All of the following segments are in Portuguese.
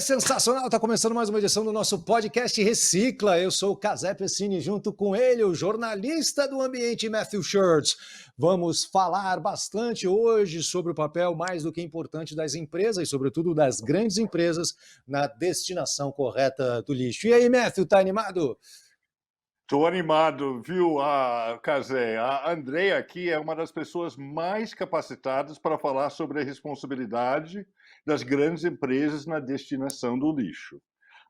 sensacional! Está começando mais uma edição do nosso podcast Recicla. Eu sou o Casé Pessini, junto com ele, o jornalista do ambiente Matthew Shirts. Vamos falar bastante hoje sobre o papel mais do que importante das empresas, e sobretudo das grandes empresas, na destinação correta do lixo. E aí, Matthew, tá animado? Estou animado, viu, Casé? A Andrea aqui é uma das pessoas mais capacitadas para falar sobre a responsabilidade das grandes empresas na destinação do lixo.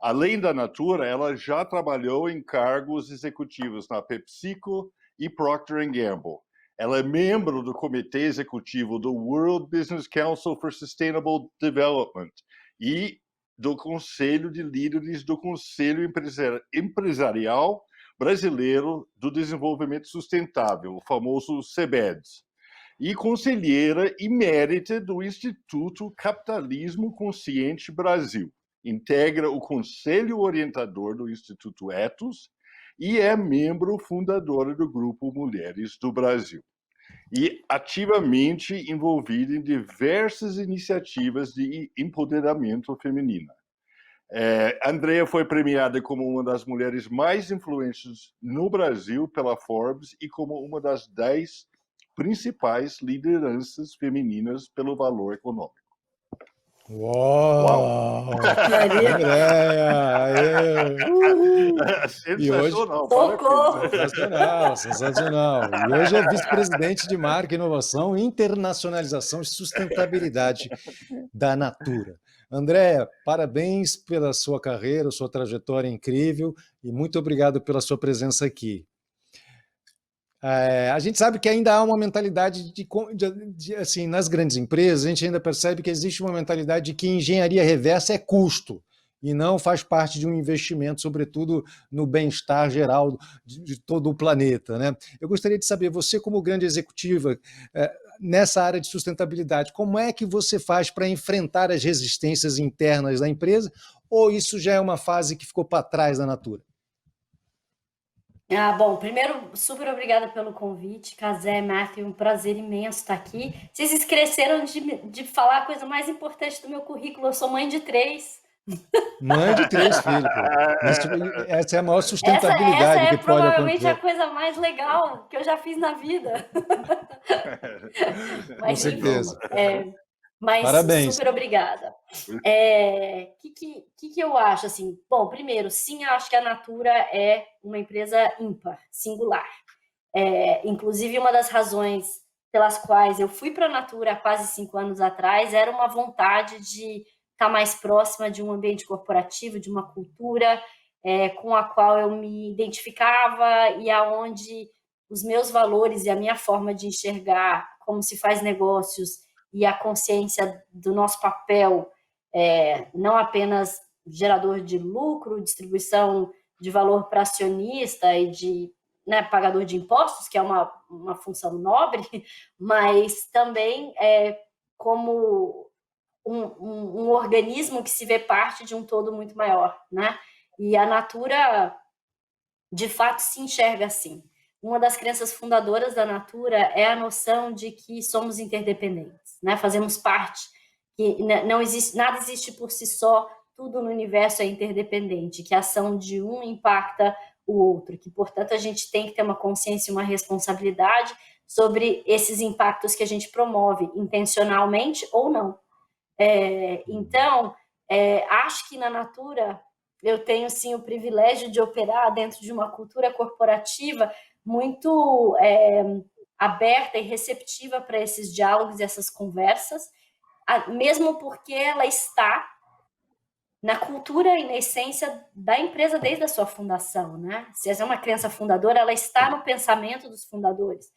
Além da Natura, ela já trabalhou em cargos executivos na PepsiCo e Procter & Gamble. Ela é membro do comitê executivo do World Business Council for Sustainable Development e do Conselho de Líderes do Conselho Empresarial Brasileiro do Desenvolvimento Sustentável, o famoso CBEDS, e conselheira emérita do Instituto Capitalismo Consciente Brasil. Integra o Conselho Orientador do Instituto Ethos e é membro fundadora do Grupo Mulheres do Brasil. E ativamente envolvida em diversas iniciativas de empoderamento feminino. Andrea foi premiada como uma das mulheres mais influentes no Brasil pela Forbes e como uma das 10 principais lideranças femininas pelo valor econômico. Uau! Andrea! Sensacional! Sensacional, sensacional. E hoje é vice-presidente de Marca, Inovação, Internacionalização e Sustentabilidade da Natura. Andrea, parabéns pela sua carreira, sua trajetória incrível e muito obrigado pela sua presença aqui. A gente sabe que ainda há uma mentalidade assim, nas grandes empresas, a gente ainda percebe que existe uma mentalidade de que engenharia reversa é custo e não faz parte de um investimento, sobretudo no bem-estar geral de todo o planeta, né? Eu gostaria de saber, você como grande executiva nessa área de sustentabilidade, como é que você faz para enfrentar as resistências internas da empresa, ou isso já é uma fase que ficou para trás da Natura? Bom, primeiro, super obrigada pelo convite, Casé, Matthew, um prazer imenso estar aqui. Vocês esqueceram de falar a coisa mais importante do meu currículo, eu sou mãe de 3. Mãe de 3 filhos, pô. Essa é a maior sustentabilidade que pode acontecer. Provavelmente a coisa mais legal que eu já fiz na vida. Com certeza. Mas parabéns. Super obrigada. Que eu acho? Assim, bom, primeiro, sim, eu acho que a Natura é uma empresa ímpar, singular. Inclusive, uma das razões pelas quais eu fui para a Natura há quase 5 anos atrás era uma vontade de estar mais próxima de um ambiente corporativo, de uma cultura com a qual eu me identificava e aonde os meus valores e a minha forma de enxergar como se faz negócios e a consciência do nosso papel, não apenas gerador de lucro, distribuição de valor para acionista e de pagador de impostos, que é uma função nobre, mas também como um organismo que se vê parte de um todo muito maior, né? E a Natura, de fato, se enxerga assim. Uma das crenças fundadoras da Natura é a noção de que somos interdependentes, né? Fazemos parte, que não existe, nada existe por si só, tudo no universo é interdependente, que a ação de um impacta o outro, que, portanto, a gente tem que ter uma consciência e uma responsabilidade sobre esses impactos que a gente promove, intencionalmente ou não. Então, acho que na Natura eu tenho, sim, o privilégio de operar dentro de uma cultura corporativa muito aberta e receptiva para esses diálogos e essas conversas, mesmo porque ela está na cultura e na essência da empresa desde a sua fundação, né? Se essa é uma crença fundadora, ela está no pensamento dos fundadores.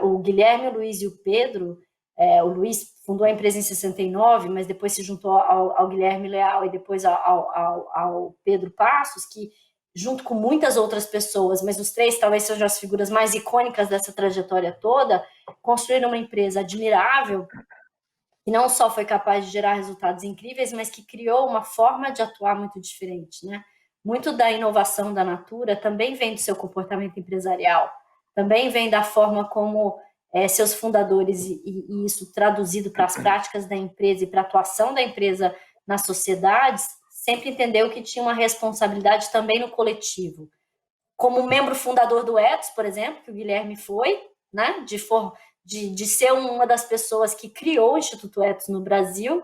O Guilherme, o Luiz e o Pedro, o Luiz fundou a empresa em 69, mas depois se juntou ao Guilherme Leal e depois ao Pedro Passos, que junto com muitas outras pessoas, mas os 3 talvez sejam as figuras mais icônicas dessa trajetória toda, construíram uma empresa admirável, que não só foi capaz de gerar resultados incríveis, mas que criou uma forma de atuar muito diferente, né? Muito da inovação da Natura também vem do seu comportamento empresarial, também vem da forma como seus fundadores, e isso traduzido para as práticas da empresa e para a atuação da empresa nas sociedades, sempre entendeu que tinha uma responsabilidade também no coletivo. Como membro fundador do Ethos, por exemplo, que o Guilherme foi, né, de ser uma das pessoas que criou o Instituto Ethos no Brasil,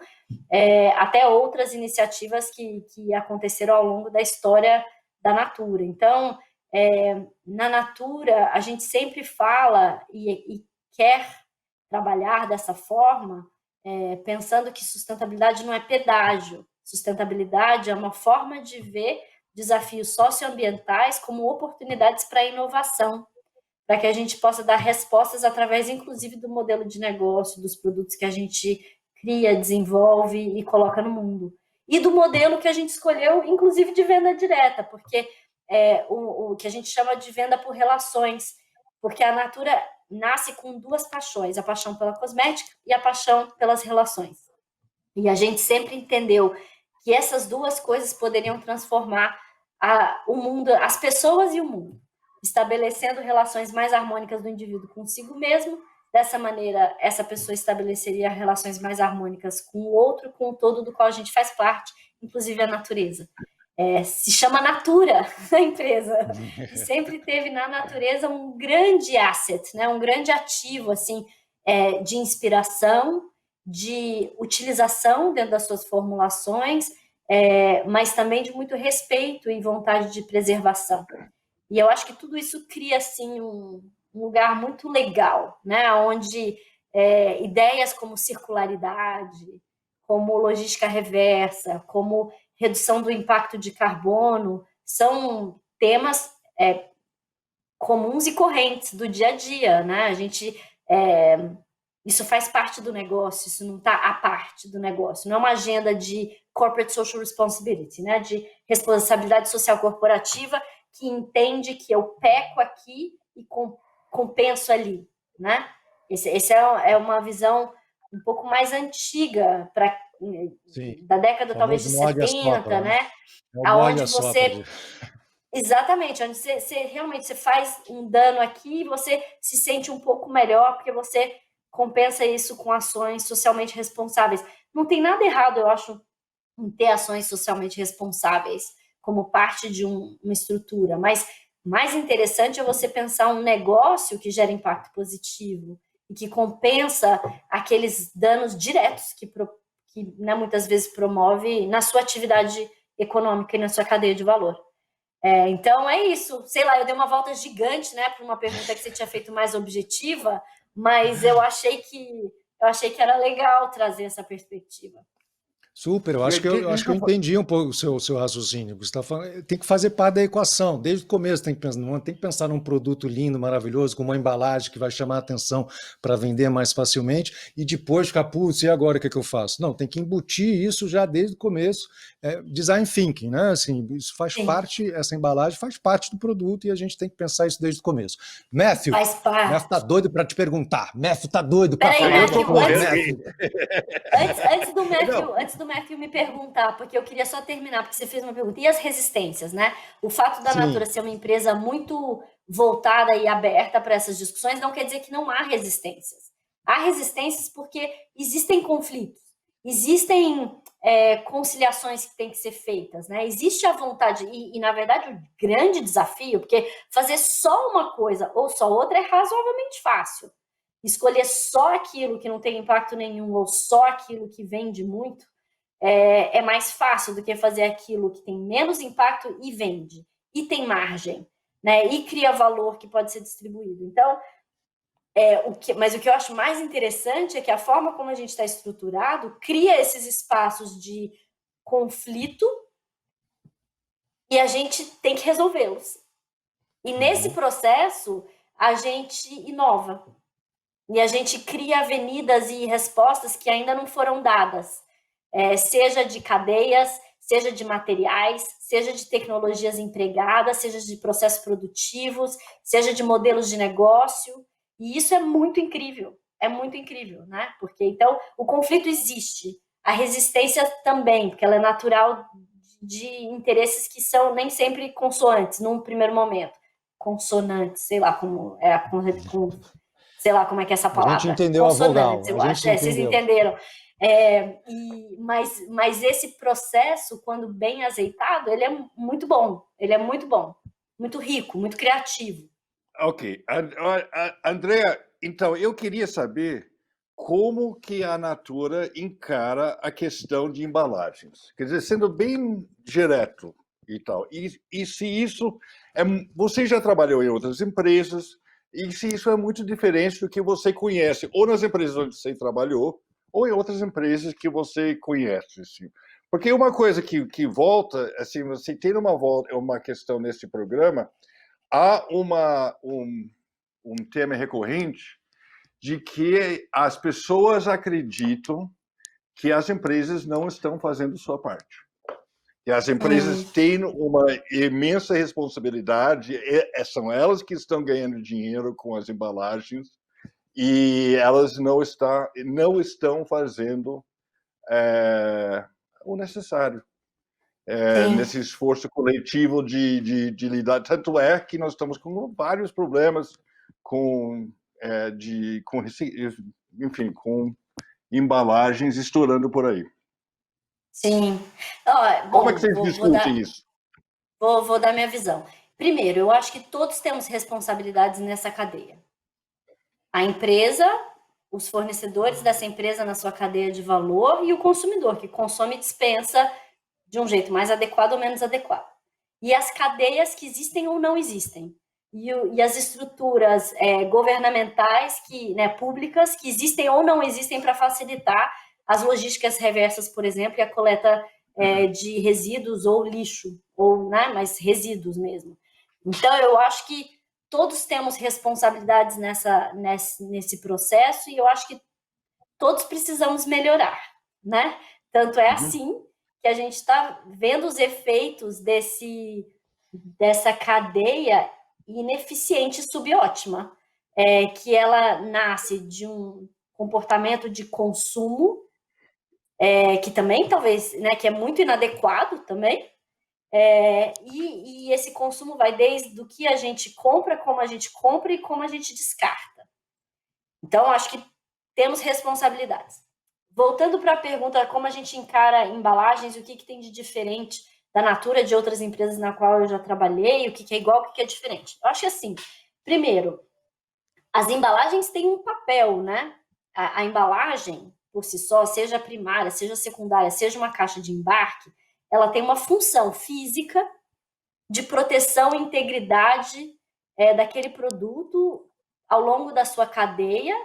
até outras iniciativas que aconteceram ao longo da história da Natura. Então, na Natura, a gente sempre fala e quer trabalhar dessa forma, pensando que sustentabilidade não é pedágio. Sustentabilidade é uma forma de ver desafios socioambientais como oportunidades para a inovação, para que a gente possa dar respostas através, inclusive, do modelo de negócio, dos produtos que a gente cria, desenvolve e coloca no mundo. E do modelo que a gente escolheu, inclusive, de venda direta, porque o que a gente chama de venda por relações, porque a Natura nasce com duas paixões, a paixão pela cosmética e a paixão pelas relações. E a gente sempre entendeu que essas duas coisas poderiam transformar o mundo, as pessoas e o mundo, estabelecendo relações mais harmônicas do indivíduo consigo mesmo. Dessa maneira, essa pessoa estabeleceria relações mais harmônicas com o outro, com o todo do qual a gente faz parte, inclusive a natureza. Se chama Natura, a empresa, e sempre teve na natureza um grande asset, né? Um grande ativo assim, de inspiração, de utilização dentro das suas formulações, mas também de muito respeito e vontade de preservação. E eu acho que tudo isso cria assim, um lugar muito legal, né? Onde ideias como circularidade, como logística reversa, como redução do impacto de carbono, são temas comuns e correntes do dia a dia, né? A gente, isso faz parte do negócio, isso não está à parte do negócio, não é uma agenda de corporate social responsibility, né? De responsabilidade social corporativa que entende que eu peco aqui e compenso ali, né? Esse é uma visão um pouco mais antiga, da década talvez de 70, né? Aonde você... Exatamente, onde você realmente faz um dano aqui e você se sente um pouco melhor porque você compensa isso com ações socialmente responsáveis. Não tem nada errado, eu acho, em ter ações socialmente responsáveis como parte de uma estrutura, mas mais interessante é você pensar um negócio que gera impacto positivo e que compensa aqueles danos diretos que né, muitas vezes promove na sua atividade econômica e na sua cadeia de valor. Então é isso, sei lá, eu dei uma volta gigante, né, para uma pergunta que você tinha feito mais objetiva, mas eu achei que era legal trazer essa perspectiva. Super, eu acho que eu entendi um pouco o seu raciocínio, Gustavo. Tem que fazer parte da equação, desde o começo tem que pensar num produto lindo, maravilhoso, com uma embalagem que vai chamar a atenção para vender mais facilmente, e depois ficar, putz, e agora o que eu faço? Não, tem que embutir isso já desde o começo, design thinking, né? Assim, isso faz parte, essa embalagem faz parte do produto e a gente tem que pensar isso desde o começo. Matthew, faz parte. Matthew tá doido para te perguntar. Matthew tá doido para falar. Antes Não. do Matthew me perguntar, porque eu queria só terminar, porque você fez uma pergunta. E as resistências, né? O fato da Natura ser uma empresa muito voltada e aberta para essas discussões não quer dizer que não há resistências. Há resistências porque existem conflitos, existem conciliações que têm que ser feitas, né? Existe a vontade, e na verdade o grande desafio, porque fazer só uma coisa ou só outra é razoavelmente fácil. Escolher só aquilo que não tem impacto nenhum ou só aquilo que vende muito é mais fácil do que fazer aquilo que tem menos impacto e vende, e tem margem, né? E cria valor que pode ser distribuído. Então, mas o que eu acho mais interessante é que a forma como a gente está estruturado cria esses espaços de conflito e a gente tem que resolvê-los. E nesse processo, a gente inova. E a gente cria avenidas e respostas que ainda não foram dadas, seja de cadeias, seja de materiais, seja de tecnologias empregadas, seja de processos produtivos, seja de modelos de negócio. E isso é muito incrível, né? Porque então o conflito existe, a resistência também, porque ela é natural de interesses que são nem sempre consoantes num primeiro momento. Consonantes, sei lá como sei lá como é que é essa palavra. A gente entendeu a vogal. Eu acho. Vocês entenderam. Mas esse processo, quando bem azeitado, ele é muito bom. Ele é muito bom, muito rico, muito criativo. Ok. Andrea, então, eu queria saber como que a Natura encara a questão de embalagens. Quer dizer, sendo bem direto e tal. E se isso é... Você já trabalhou em outras empresas, e se isso é muito diferente do que você conhece, ou nas empresas onde você trabalhou, ou em outras empresas que você conhece. Assim. Porque uma coisa que volta, assim, você tem uma questão nesse programa, há um tema recorrente de que as pessoas acreditam que as empresas não estão fazendo sua parte. Que as empresas têm uma imensa responsabilidade, são elas que estão ganhando dinheiro com as embalagens e elas não estão fazendo o necessário. Nesse esforço coletivo de lidar. Tanto é que nós estamos com vários problemas com embalagens estourando por aí. Sim. Como é que vocês discutem isso? Vou dar minha visão. Primeiro, eu acho que todos temos responsabilidades nessa cadeia. A empresa, os fornecedores dessa empresa na sua cadeia de valor e o consumidor, que consome e dispensa de um jeito mais adequado ou menos adequado. E as cadeias que existem ou não existem. E as estruturas governamentais, públicas, que existem ou não existem para facilitar as logísticas reversas, por exemplo, e a coleta de resíduos ou lixo, mas resíduos mesmo. Então, eu acho que todos temos responsabilidades nesse processo e eu acho que todos precisamos melhorar, né? Tanto é assim que a gente está vendo os efeitos dessa cadeia ineficiente subótima, que ela nasce de um comportamento de consumo que também talvez, que é muito inadequado também, e esse consumo vai desde o que a gente compra, como a gente compra e como a gente descarta. Então, acho que temos responsabilidades. Voltando para a pergunta, como a gente encara embalagens, o que tem de diferente da Natura de outras empresas na qual eu já trabalhei, o que é igual, o que é diferente. Eu acho que assim, primeiro, as embalagens têm um papel, né? A embalagem, por si só, seja primária, seja secundária, seja uma caixa de embarque, ela tem uma função física de proteção e integridade daquele produto ao longo da sua cadeia,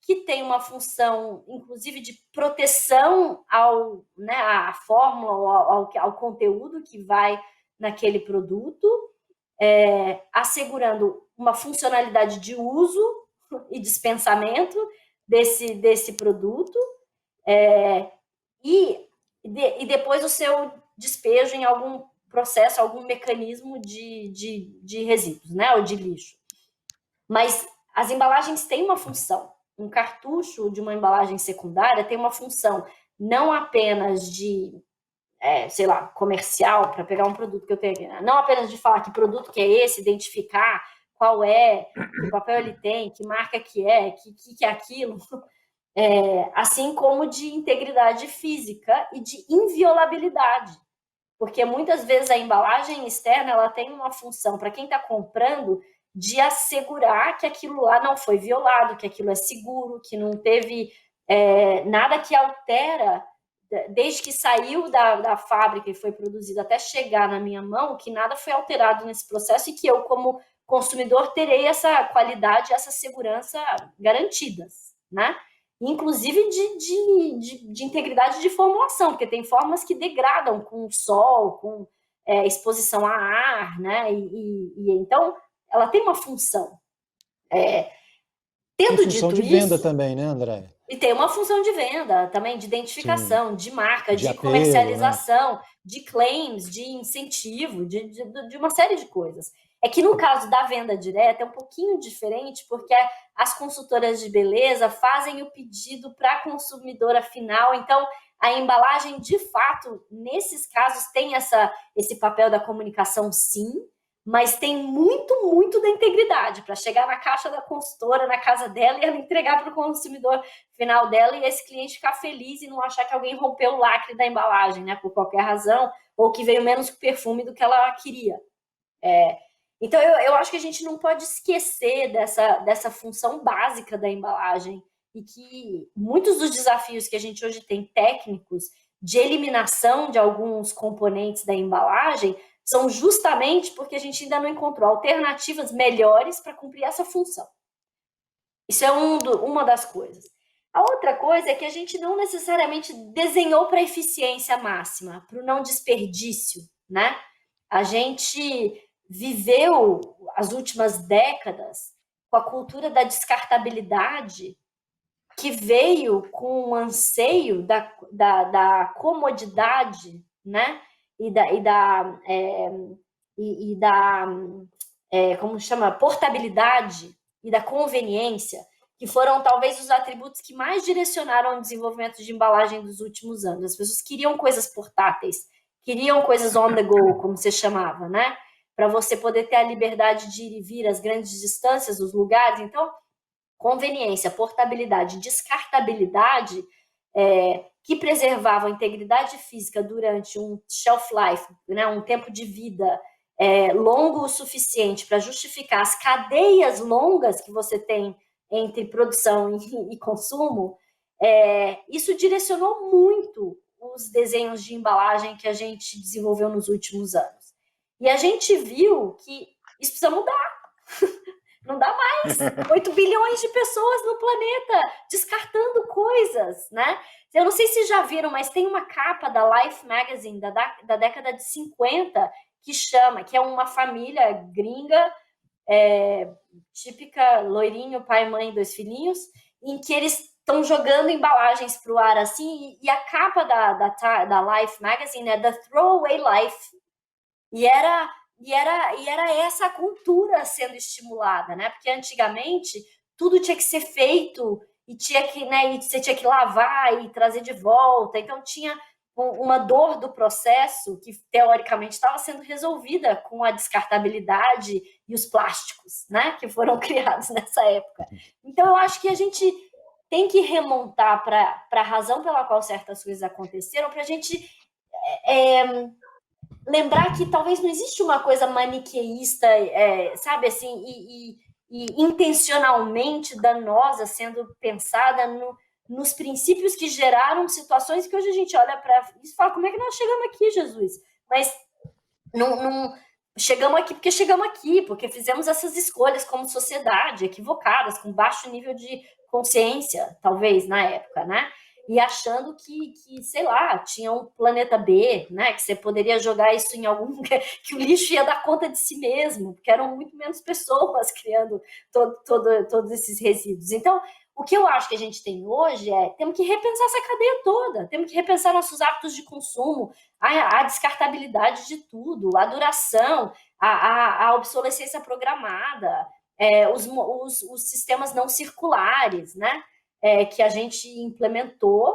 que tem uma função, inclusive, de proteção à fórmula, ao conteúdo que vai naquele produto, assegurando uma funcionalidade de uso e dispensamento desse produto, e depois o seu despejo em algum processo, algum mecanismo de resíduos, né, ou de lixo. Mas as embalagens têm uma função. Um cartucho de uma embalagem secundária tem uma função não apenas de, comercial, para pegar um produto que eu tenho aqui, né? Não apenas de falar que produto que é esse, identificar qual é, que papel ele tem, que marca que é aquilo, assim como de integridade física e de inviolabilidade. Porque muitas vezes a embalagem externa ela tem uma função, para quem está comprando, de assegurar que aquilo lá não foi violado, que aquilo é seguro, que não teve nada que altera, desde que saiu da fábrica e foi produzido até chegar na minha mão, que nada foi alterado nesse processo e que eu, como consumidor, terei essa qualidade, essa segurança garantidas, né? Inclusive de integridade de formulação, porque tem formas que degradam com o sol, com exposição a ar, né? E então ela tem uma função. Tem função de venda também, né, André? E tem uma função de venda também, de identificação, sim, de marca, de apelo, comercialização, né? de claims, de incentivo, de uma série de coisas. É que no caso da venda direta é um pouquinho diferente, porque as consultoras de beleza fazem o pedido para a consumidora final, então a embalagem, de fato, nesses casos tem esse papel da comunicação, sim, mas tem muito, muito da integridade para chegar na caixa da consultora, na casa dela, e ela entregar para o consumidor final dela, e esse cliente ficar feliz e não achar que alguém rompeu o lacre da embalagem, né, por qualquer razão, ou que veio menos perfume do que ela queria. Então, eu acho que a gente não pode esquecer dessa função básica da embalagem, e que muitos dos desafios que a gente hoje tem técnicos de eliminação de alguns componentes da embalagem são justamente porque a gente ainda não encontrou alternativas melhores para cumprir essa função. Isso é uma das coisas. A outra coisa é que a gente não necessariamente desenhou para a eficiência máxima, para o não desperdício, né? A gente viveu as últimas décadas com a cultura da descartabilidade, que veio com o anseio da comodidade, né? Como chama, portabilidade e da conveniência, que foram talvez os atributos que mais direcionaram o desenvolvimento de embalagem dos últimos anos. As pessoas queriam coisas portáteis, queriam coisas on the go, como você chamava, né? Para você poder ter a liberdade de ir e vir as grandes distâncias, os lugares. Então, conveniência, portabilidade, descartabilidade, que preservavam a integridade física durante um shelf life, né, um tempo de vida longo o suficiente para justificar as cadeias longas que você tem entre produção e consumo, isso direcionou muito os desenhos de embalagem que a gente desenvolveu nos últimos anos. E a gente viu que isso precisa mudar. Não dá mais 8 bilhões de pessoas no planeta descartando coisas, né? Eu não sei se já viram, mas tem uma capa da Life Magazine da década de 50 que é uma família gringa, típica, loirinho, pai, mãe, 2 filhinhos, em que eles estão jogando embalagens para o ar assim, e a capa da Life Magazine é The Throwaway Life. E era essa cultura sendo estimulada, né? Porque antigamente tudo tinha que ser feito e tinha que, né, e você tinha que lavar e trazer de volta. Então tinha uma dor do processo que teoricamente estava sendo resolvida com a descartabilidade e os plásticos, né, que foram criados nessa época. Então eu acho que a gente tem que remontar para a razão pela qual certas coisas aconteceram, para a gente lembrar que talvez não existe uma coisa maniqueísta, sabe, assim, e intencionalmente danosa sendo pensada nos princípios que geraram situações que hoje a gente olha para isso e fala, como é que nós chegamos aqui, Jesus? Mas não chegamos aqui porque fizemos essas escolhas como sociedade, equivocadas, com baixo nível de consciência, talvez, na época, né? E achando que, sei lá, tinha um planeta B, né? Que você poderia jogar isso em algum... que o lixo ia dar conta de si mesmo, porque eram muito menos pessoas criando todos esses resíduos. Então, o que eu acho que a gente tem hoje temos que repensar essa cadeia toda, temos que repensar nossos hábitos de consumo, a descartabilidade de tudo, a duração, a obsolescência programada, os sistemas não circulares, né? Que a gente implementou,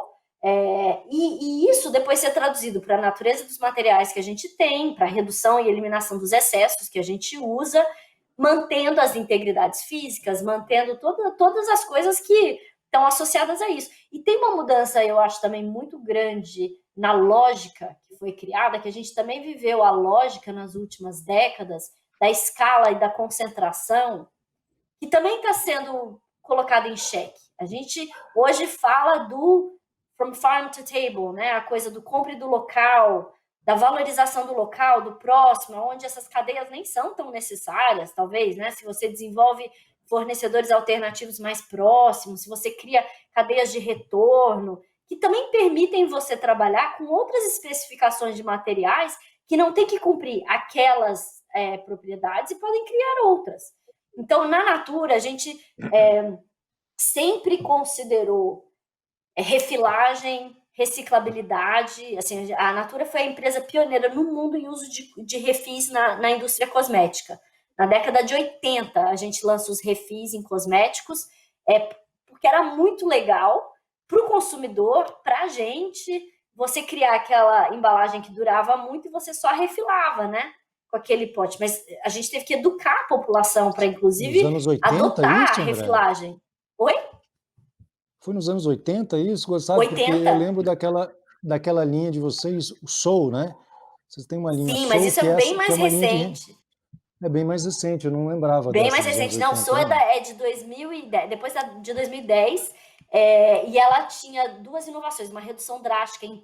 e isso depois ser traduzido para a natureza dos materiais que a gente tem, para a redução e eliminação dos excessos que a gente usa, mantendo as integridades físicas, mantendo todas as coisas que estão associadas a isso. E tem uma mudança, eu acho, também muito grande na lógica que foi criada, que a gente também viveu a lógica nas últimas décadas, da escala e da concentração, que também está sendo colocada em xeque. A gente hoje fala do from farm to table, né? A coisa do compre do local, da valorização do local, do próximo, onde essas cadeias nem são tão necessárias, talvez, né? Se você desenvolve fornecedores alternativos mais próximos, se você cria cadeias de retorno, que também permitem você trabalhar com outras especificações de materiais que não tem que cumprir aquelas propriedades e podem criar outras. Então, na Natura, a gente sempre considerou refilagem, reciclabilidade. Assim, a Natura foi a empresa pioneira no mundo em uso de refis na indústria cosmética. Na década de 80, a gente lança os refis em cosméticos, porque era muito legal para o consumidor, para a gente, você criar aquela embalagem que durava muito e você só refilava, né? com aquele pote, mas a gente teve que educar a população para, inclusive, Nos anos 80 adotar isso, a André? refilagem. Oi? Foi nos anos 80 isso, gostava, porque eu 80? lembro daquela linha de vocês, o Soul, né? Vocês têm uma linha Sim, mas Soul isso é bem que é mais uma linha de... recente. É bem mais recente, eu não lembrava Bem dessa mais dos anos recente. Não, 80, Soa não. é de 2010, de 2010, e ela tinha duas inovações, uma redução drástica em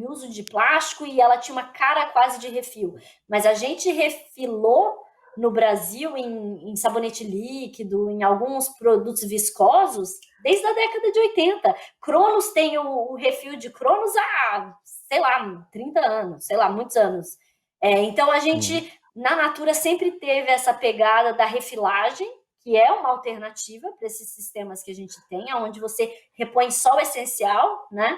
uso de plástico e ela tinha uma cara quase de refil. Mas a gente refilou no Brasil em sabonete líquido, em alguns produtos viscosos, desde a década de 80. Cronos tem o refil de Cronos há, sei lá, 30 anos, sei lá, muitos anos. Então a gente... Na Natura sempre teve essa pegada da refilagem, que é uma alternativa para esses sistemas que a gente tem, onde você repõe só o essencial, né?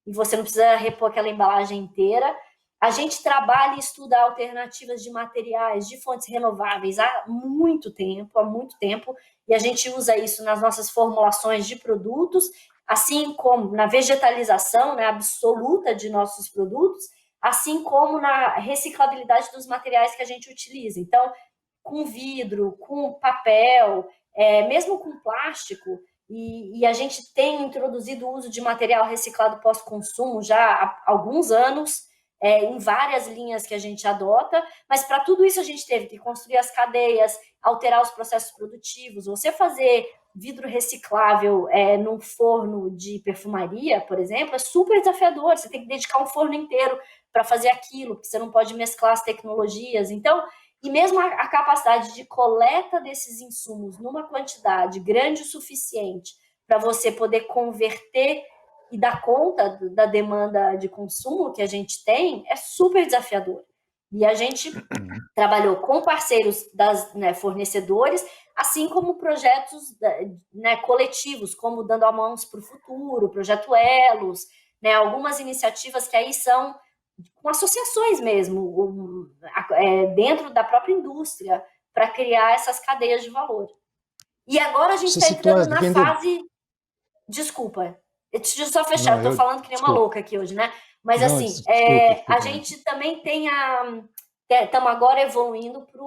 E você não precisa repor aquela embalagem inteira. A gente trabalha e estuda alternativas de materiais, de fontes renováveis há muito tempo, e a gente usa isso nas nossas formulações de produtos, assim como na vegetalização, né, absoluta de nossos produtos, assim como na reciclabilidade dos materiais que a gente utiliza. Então, com vidro, com papel, mesmo com plástico, e a gente tem introduzido o uso de material reciclado pós-consumo já há alguns anos, em várias linhas que a gente adota, mas para tudo isso a gente teve que construir as cadeias, alterar os processos produtivos. Você fazer vidro reciclável num forno de perfumaria, por exemplo, é super desafiador, você tem que dedicar um forno inteiro para fazer aquilo, porque você não pode mesclar as tecnologias. Então, e mesmo a capacidade de coleta desses insumos numa quantidade grande o suficiente para você poder converter e dar conta da demanda de consumo que a gente tem é super desafiador. E a gente trabalhou com parceiros fornecedores, assim como projetos coletivos, como Dando a Mãos para o Futuro, Projeto Elos, algumas iniciativas que aí são com associações mesmo, dentro da própria indústria, para criar essas cadeias de valor. E agora a gente está entrando na fase... Desculpa, deixa eu só fechar, eu estou falando que nem uma louca aqui hoje, né? Mas não, assim, desculpa. A gente também tem estamos agora evoluindo para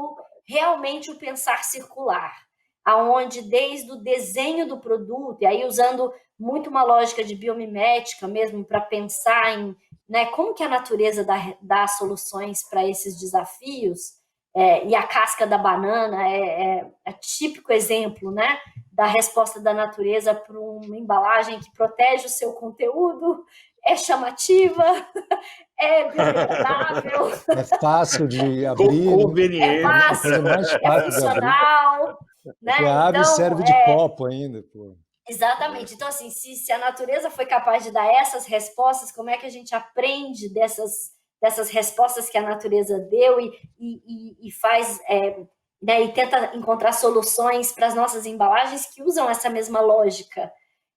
realmente o pensar circular, aonde desde o desenho do produto, e aí usando muito uma lógica de biomimética mesmo, para pensar em como que a natureza dá soluções para esses desafios, e a casca da banana é típico exemplo, né, da resposta da natureza para uma embalagem que protege o seu conteúdo, é chamativa, é biodegradável, é fácil de abrir, é fácil, é funcional, né? Você abre então, e serve de copo ainda, pô. Exatamente. Então, assim, se a natureza foi capaz de dar essas respostas, como é que a gente aprende dessas respostas que a natureza deu e faz, e tenta encontrar soluções para as nossas embalagens que usam essa mesma lógica?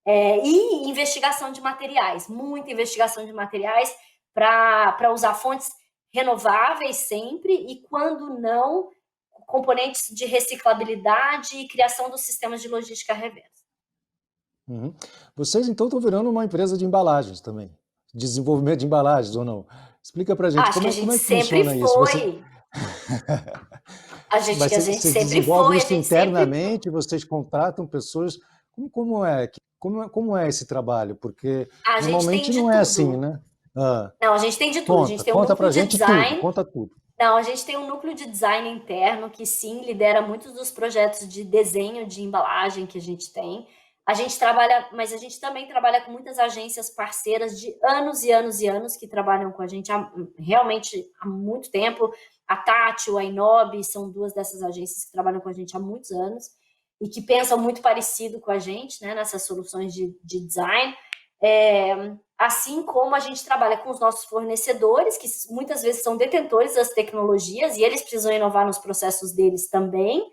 E investigação de materiais, muita investigação de materiais para usar fontes renováveis sempre e, quando não, componentes de reciclabilidade e criação dos sistemas de logística reversa. Uhum. Vocês, então, estão virando uma empresa de embalagens também, desenvolvimento de embalagens ou não? Explica para a gente, como é que funciona isso? Você... A gente sempre desenvolve foi, isso internamente, vocês contratam pessoas, como é esse trabalho? Porque normalmente não é assim, né? Não, a gente tem de tudo. A gente tem um núcleo de design. Conta tudo. Não, a gente tem um núcleo de design interno que sim lidera muitos dos projetos de desenho de embalagem que a gente tem. A gente trabalha, mas a gente também trabalha com muitas agências parceiras de anos e anos e anos que trabalham com a gente realmente há muito tempo. A Tátil, a Inob são duas dessas agências que trabalham com a gente há muitos anos e que pensam muito parecido com a gente, né, nessas soluções de design. Assim como a gente trabalha com os nossos fornecedores, que muitas vezes são detentores das tecnologias e eles precisam inovar nos processos deles também.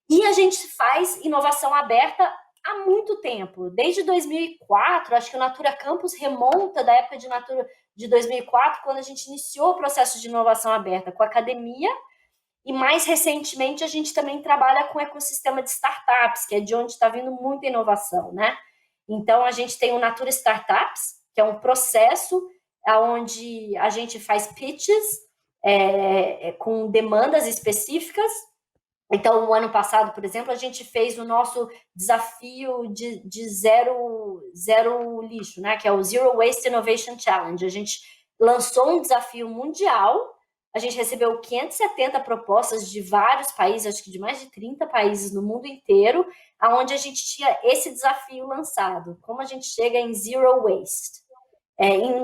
E a gente faz inovação aberta há muito tempo, desde 2004, acho que o Natura Campus remonta da época de Natura de 2004, quando a gente iniciou o processo de inovação aberta com a academia, e mais recentemente a gente também trabalha com o ecossistema de startups, que é de onde está vindo muita inovação, né? Então, a gente tem o Natura Startups, que é um processo onde a gente faz pitches com demandas específicas. Então, no ano passado, por exemplo, a gente fez o nosso desafio de zero lixo, né? Que é o Zero Waste Innovation Challenge. A gente lançou um desafio mundial, a gente recebeu 570 propostas de vários países, acho que de mais de 30 países no mundo inteiro, onde a gente tinha esse desafio lançado. Como a gente chega em Zero Waste?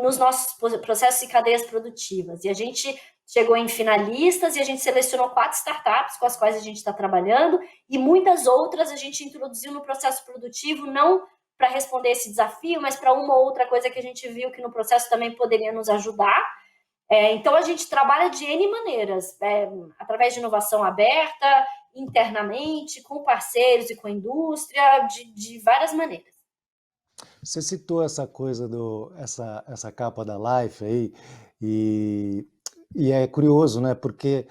Nos nossos processos e cadeias produtivas. E a gente chegou em finalistas e a gente selecionou 4 startups com as quais a gente está trabalhando e muitas outras a gente introduziu no processo produtivo, não para responder esse desafio, mas para uma ou outra coisa que a gente viu que no processo também poderia nos ajudar. Então, a gente trabalha de N maneiras, através de inovação aberta, internamente, com parceiros e com a indústria, de várias maneiras. Você citou essa coisa essa capa da Life aí, e é curioso, né? Porque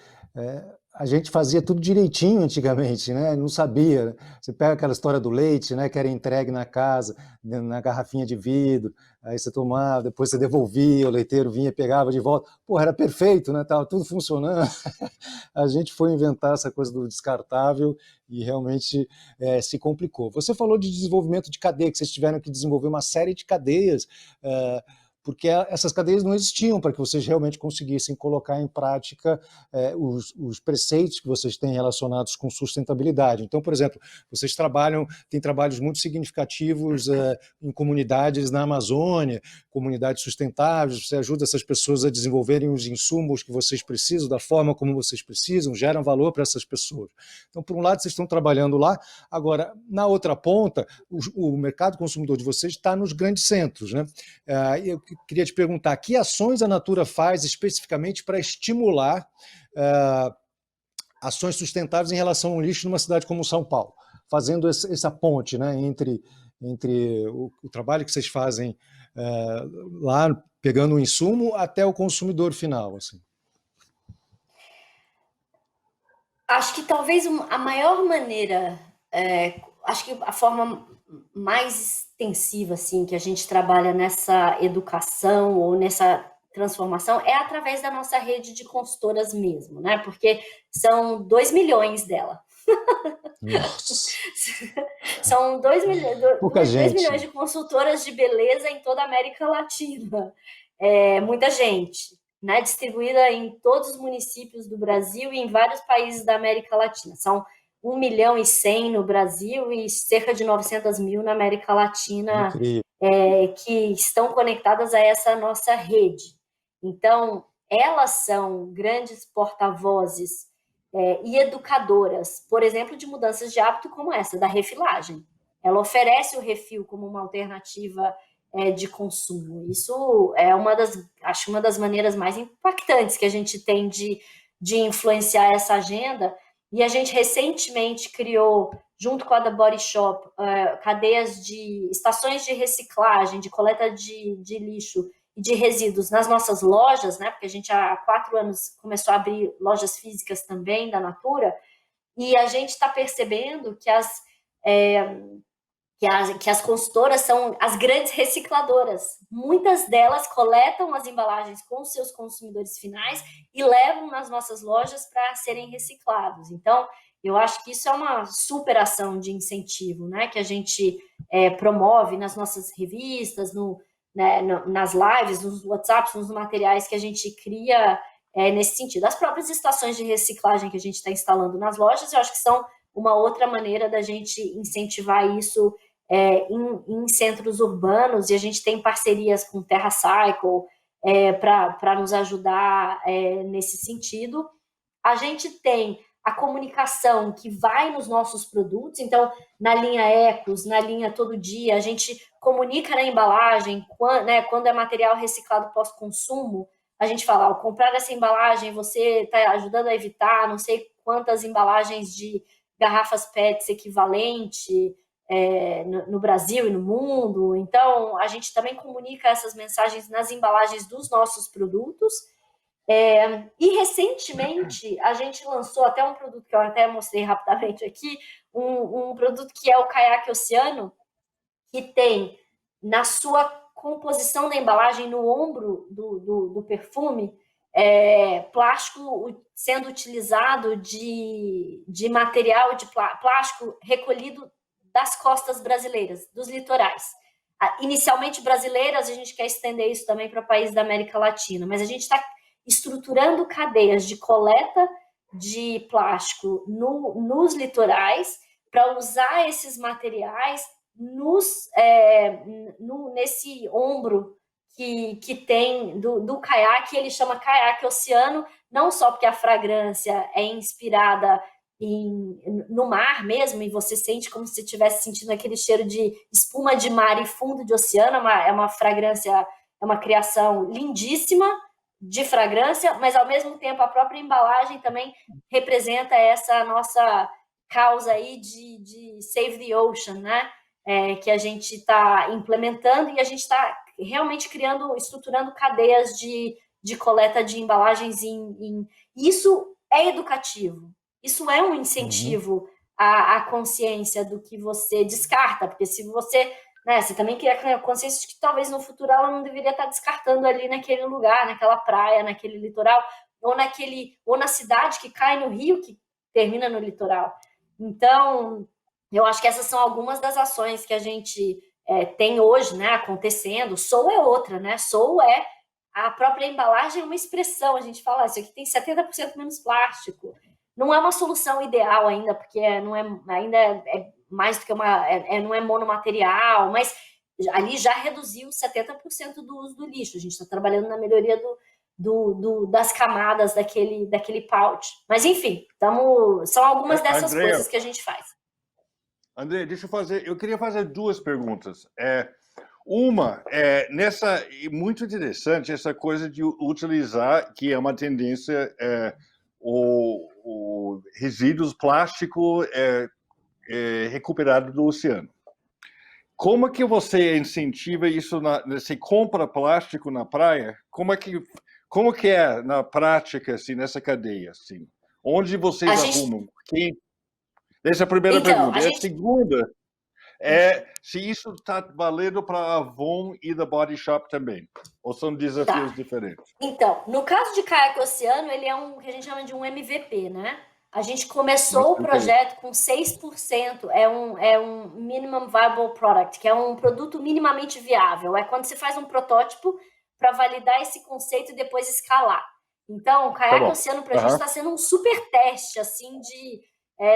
a gente fazia tudo direitinho antigamente, né? Não sabia. Né? Você pega aquela história do leite, né? Que era entregue na casa, na garrafinha de vidro, aí você tomava, depois você devolvia, o leiteiro vinha e pegava de volta. Pô, era perfeito, né? Tava tudo funcionando. A gente foi inventar essa coisa do descartável e realmente se complicou. Você falou de desenvolvimento de cadeia, que vocês tiveram que desenvolver uma série de cadeias, porque essas cadeias não existiam para que vocês realmente conseguissem colocar em prática os preceitos que vocês têm relacionados com sustentabilidade. Então, por exemplo, vocês têm trabalhos muito significativos em comunidades na Amazônia, comunidades sustentáveis, você ajuda essas pessoas a desenvolverem os insumos que vocês precisam, da forma como vocês precisam, geram valor para essas pessoas. Então, por um lado, vocês estão trabalhando lá, agora, na outra ponta, o mercado consumidor de vocês está nos grandes centros, né? Eu queria te perguntar, que ações a Natura faz especificamente para estimular ações sustentáveis em relação ao lixo numa cidade como São Paulo, fazendo essa ponte, né, entre o trabalho que vocês fazem lá, pegando o insumo, até o consumidor final, assim? Acho que talvez a maior maneira, acho que a forma mais extensiva assim, que a gente trabalha nessa educação ou nessa transformação é através da nossa rede de consultoras mesmo, né? Porque são 2 milhões dela. Nossa. São 2 milhões de consultoras de beleza em toda a América Latina. Muita gente, né? Distribuída em todos os municípios do Brasil e em vários países da América Latina. São 1.100.000 no Brasil e cerca de 900.000 na América Latina, que estão conectadas a essa nossa rede. Então, elas são grandes porta-vozes e educadoras, por exemplo, de mudanças de hábito como essa, da refilagem. Ela oferece o refil como uma alternativa de consumo. Isso é acho uma das maneiras mais impactantes que a gente tem de influenciar essa agenda. E a gente recentemente criou, junto com a The Body Shop, cadeias de estações de reciclagem, de coleta de lixo e de resíduos nas nossas lojas, né? Porque a gente há 4 anos começou a abrir lojas físicas também da Natura, e a gente está percebendo que as consultoras são as grandes recicladoras. Muitas delas coletam as embalagens com os seus consumidores finais e levam nas nossas lojas para serem reciclados. Então, eu acho que isso é uma super ação de incentivo, né? Que a gente promove nas nossas revistas, nas lives, nos WhatsApps, nos materiais que a gente cria nesse sentido. As próprias estações de reciclagem que a gente está instalando nas lojas, eu acho que são uma outra maneira da gente incentivar isso em centros urbanos, e a gente tem parcerias com TerraCycle para nos ajudar nesse sentido. A gente tem a comunicação que vai nos nossos produtos, então, na linha Ecos, na linha Todo Dia, a gente comunica na embalagem, quando é material reciclado pós-consumo, a gente fala, ao comprar essa embalagem, você está ajudando a evitar não sei quantas embalagens de garrafas PETs equivalente no Brasil e no mundo. Então, a gente também comunica essas mensagens nas embalagens dos nossos produtos. E recentemente a gente lançou até um produto que eu até mostrei rapidamente aqui, um produto que é o Caiaque Oceano, que tem na sua composição da embalagem, no ombro do perfume, plástico sendo utilizado de material de plástico recolhido das costas brasileiras, dos litorais. Inicialmente brasileiras, a gente quer estender isso também para países da América Latina, mas a gente está estruturando cadeias de coleta de plástico nos litorais para usar esses materiais nesse ombro que tem do caiaque. Ele chama caiaque oceano, não só porque a fragrância é inspirada no mar mesmo, e você sente como se estivesse sentindo aquele cheiro de espuma de mar e fundo de oceano. É uma fragrância, é uma criação lindíssima de fragrância, mas ao mesmo tempo a própria embalagem também representa essa nossa causa aí de Save the Ocean, né? Que a gente está implementando, e a gente está realmente estruturando cadeias de coleta de embalagens. Isso é educativo, isso é um incentivo à consciência do que você descarta, porque se você, né, você também cria a consciência de que talvez no futuro ela não deveria estar descartando ali naquele lugar, naquela praia, naquele litoral, ou na cidade que cai no rio, que termina no litoral. Então, eu acho que essas são algumas das ações que a gente tem hoje, né, acontecendo. Soul é outra, né? Soul é a própria embalagem, é uma expressão. A gente fala, isso aqui tem 70% menos plástico. Não é uma solução ideal ainda, porque ainda é mais do que não é monomaterial, mas ali já reduziu 70% do uso do lixo. A gente está trabalhando na melhoria das camadas daquele pouch. Mas, enfim, são algumas dessas coisas que a gente faz. André, eu queria fazer duas perguntas. Uma, muito interessante essa coisa de utilizar, que é uma tendência, o resíduos plástico recuperado do oceano. Como é que você incentiva isso? Você compra plástico na praia? Como que é na prática, assim, nessa cadeia? Assim? Onde vocês arrumam? Essa é a primeira pergunta. E a segunda se isso está valendo para a Avon e da Body Shop também, ou são desafios diferentes? Então, no caso de caiaque oceano, ele é o que a gente chama de um MVP, né? A gente começou o projeto com 6%, é um Minimum Viable Product, que é um produto minimamente viável. É quando você faz um protótipo para validar esse conceito e depois escalar. Então, o caiaque oceano para a gente está sendo um super teste, assim,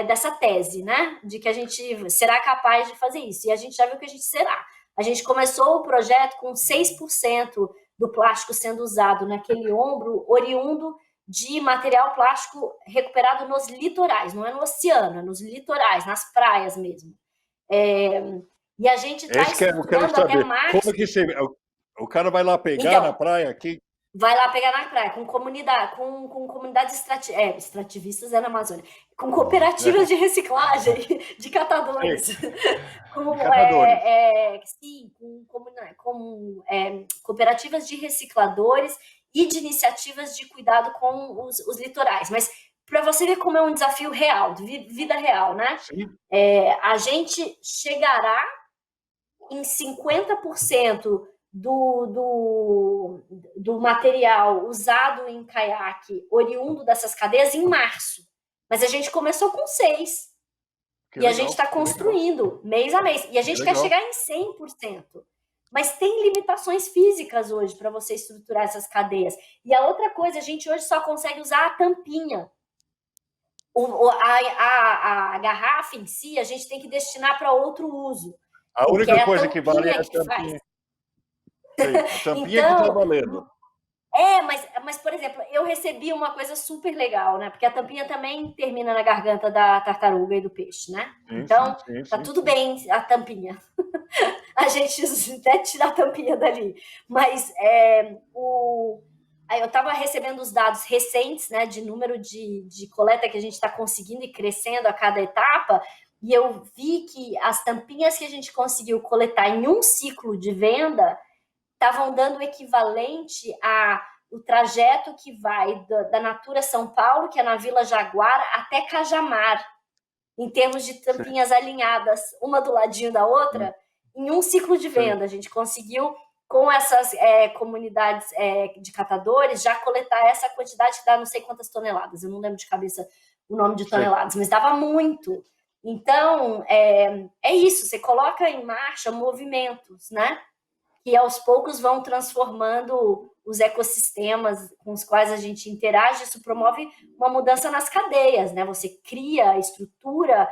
dessa tese, né? De que a gente será capaz de fazer isso. E a gente já viu que a gente será. A gente começou o projeto com 6% do plástico sendo usado naquele ombro, oriundo de material plástico recuperado nos litorais, não é no oceano, é nos litorais, nas praias mesmo. E a gente está estudando até março. Como que o cara vai lá pegar na praia aqui? Vai lá pegar na praia, com comunidades extrativistas na Amazônia, com cooperativas de reciclagem, de catadores. Com cooperativas de recicladores e de iniciativas de cuidado com os litorais. Mas para você ver como é um desafio real, de vida real, né? A gente chegará em 50% do material usado em caiaque oriundo dessas cadeias em março. Mas a gente começou com 6%. E a gente está construindo mês a mês. E a gente quer chegar em 100%. Mas tem limitações físicas hoje para você estruturar essas cadeias. E a outra coisa, a gente hoje só consegue usar a tampinha. A garrafa em si, a gente tem que destinar para outro uso. A única coisa que vale é a tampinha. A tampinha que está valendo. Mas, por exemplo, eu recebi uma coisa super legal, né? Porque a tampinha também termina na garganta da tartaruga e do peixe, né? Então, tá tudo bem a tampinha. A gente até tira a tampinha dali. Mas eu estava recebendo os dados recentes, né? De número de coleta que a gente está conseguindo e crescendo a cada etapa. E eu vi que as tampinhas que a gente conseguiu coletar em um ciclo de venda estavam dando equivalente o trajeto que vai da Natura São Paulo, que é na Vila Jaguar, até Cajamar, em termos de tampinhas alinhadas, uma do ladinho da outra, em um ciclo de venda. A gente conseguiu com essas comunidades de catadores, já coletar essa quantidade que dá não sei quantas toneladas, eu não lembro de cabeça o nome de toneladas, mas dava muito. Então, é isso, você coloca em marcha movimentos, né? Que aos poucos vão transformando os ecossistemas com os quais a gente interage, isso promove uma mudança nas cadeias, né? Você cria, estrutura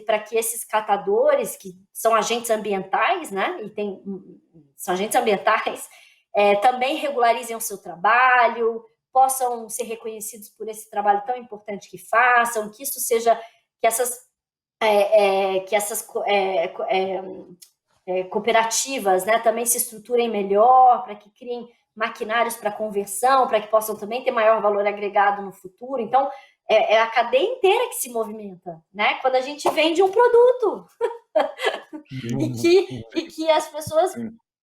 para que esses catadores, que são agentes ambientais, né? São agentes ambientais, também regularizem o seu trabalho, possam ser reconhecidos por esse trabalho tão importante que façam, que isso seja, que essas cooperativas, né, também se estruturem melhor, para que criem maquinários para conversão, para que possam também ter maior valor agregado no futuro. Então, é a cadeia inteira que se movimenta, né? Quando a gente vende um produto e que as pessoas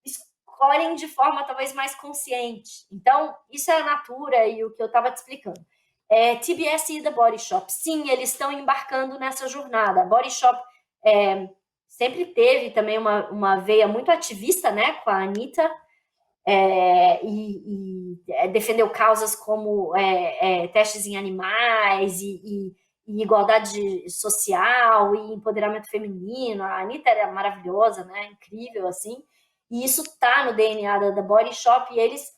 escolhem de forma talvez mais consciente. Então, isso é a Natura e o que eu estava te explicando. TBS e The Body Shop, sim, eles estão embarcando nessa jornada. A Body Shop sempre teve também uma veia muito ativista, né, com a Anitta, e defendeu causas como testes em animais e igualdade social e empoderamento feminino. A Anitta era maravilhosa, né, incrível, assim, e isso está no DNA da Body Shop, e eles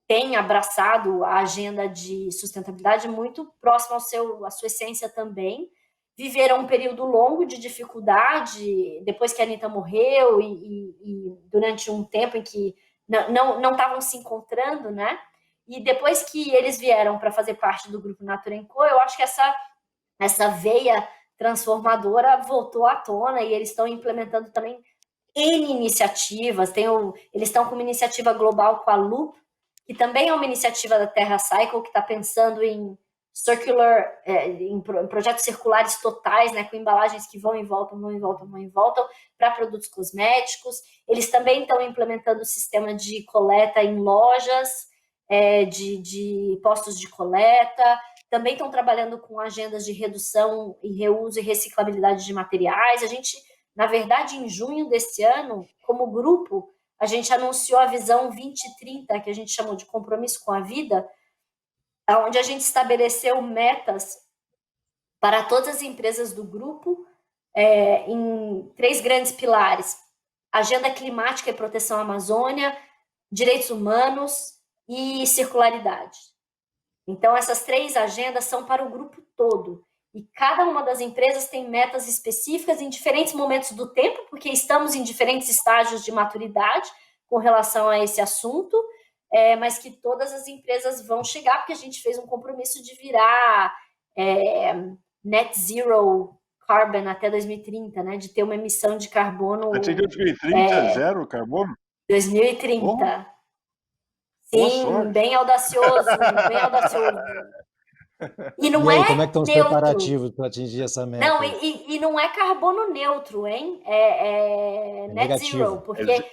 têm abraçado a agenda de sustentabilidade muito próxima à sua essência também. Viveram um período longo de dificuldade depois que a Anitta morreu e durante um tempo em que não estavam se encontrando, né? E depois que eles vieram para fazer parte do grupo Natura &Co, eu acho que essa veia transformadora voltou à tona e eles estão implementando também N iniciativas. Eles estão com uma iniciativa global com a Loop, que também é uma iniciativa da Terra Cycle, que está pensando em em projetos circulares totais, né, com embalagens que vão e voltam, para produtos cosméticos. Eles também estão implementando o sistema de coleta em lojas, de postos de coleta. Também estão trabalhando com agendas de redução e reuso e reciclabilidade de materiais. A gente, na verdade, em junho desse ano, como grupo, a gente anunciou a Visão 2030, que a gente chamou de Compromisso com a Vida, onde a gente estabeleceu metas para todas as empresas do grupo em 3 grandes pilares: agenda climática e proteção à Amazônia, direitos humanos e circularidade. Então, essas 3 agendas são para o grupo todo. E cada uma das empresas tem metas específicas em diferentes momentos do tempo, porque estamos em diferentes estágios de maturidade com relação a esse assunto, mas que todas as empresas vão chegar, porque a gente fez um compromisso de virar net zero carbon até 2030, né? De ter uma emissão de carbono... Até 2030 zero carbono? 2030. Oh. Sim, bem audacioso, bem audacioso. E não aí, como é que estão os preparativos para atingir essa meta? Não, e não é carbono neutro, hein? É net negativo. Zero, porque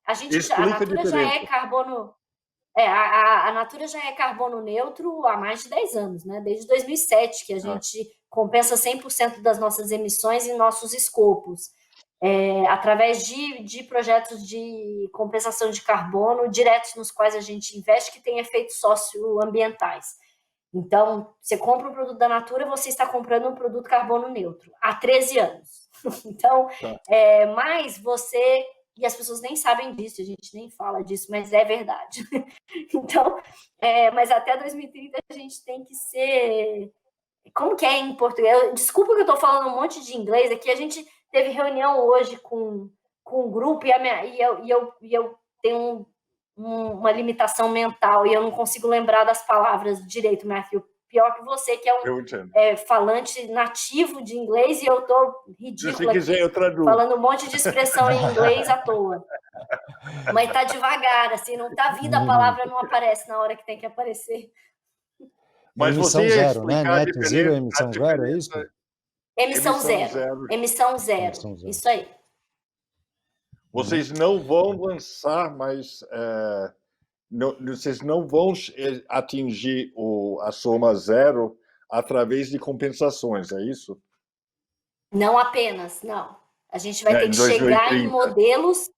a gente já a Natura já é carbono... a Natura já é carbono neutro há mais de 10 anos, né? Desde 2007, que a gente compensa 100% das nossas emissões em nossos escopos, através de projetos de compensação de carbono diretos nos quais a gente investe, que tem efeitos socioambientais. Então, você compra um produto da Natura, você está comprando um produto carbono neutro há 13 anos. Então, mas você... E as pessoas nem sabem disso, a gente nem fala disso, mas é verdade. Então, mas até 2030 a gente tem que ser... Como que é em português? Desculpa que eu estou falando um monte de inglês aqui. A gente teve reunião hoje com um grupo e eu tenho uma limitação mental e eu não consigo lembrar das palavras direito, Matthew. Pior que você, que é um falante nativo de inglês, e eu estou ridícula. Se quiser, eu traduzo. Falando um monte de expressão em inglês à toa. Mas está devagar, assim, não está vindo a palavra, não aparece na hora que tem que aparecer. Mas emissão zero, né? Net zero, emissão zero, é isso? Emissão zero. Emissão zero. Isso aí. Vocês não vão lançar, mas vocês não vão atingir a soma zero através de compensações, é isso? Não apenas, não. A gente vai ter Em que chegar em 2030. modelos,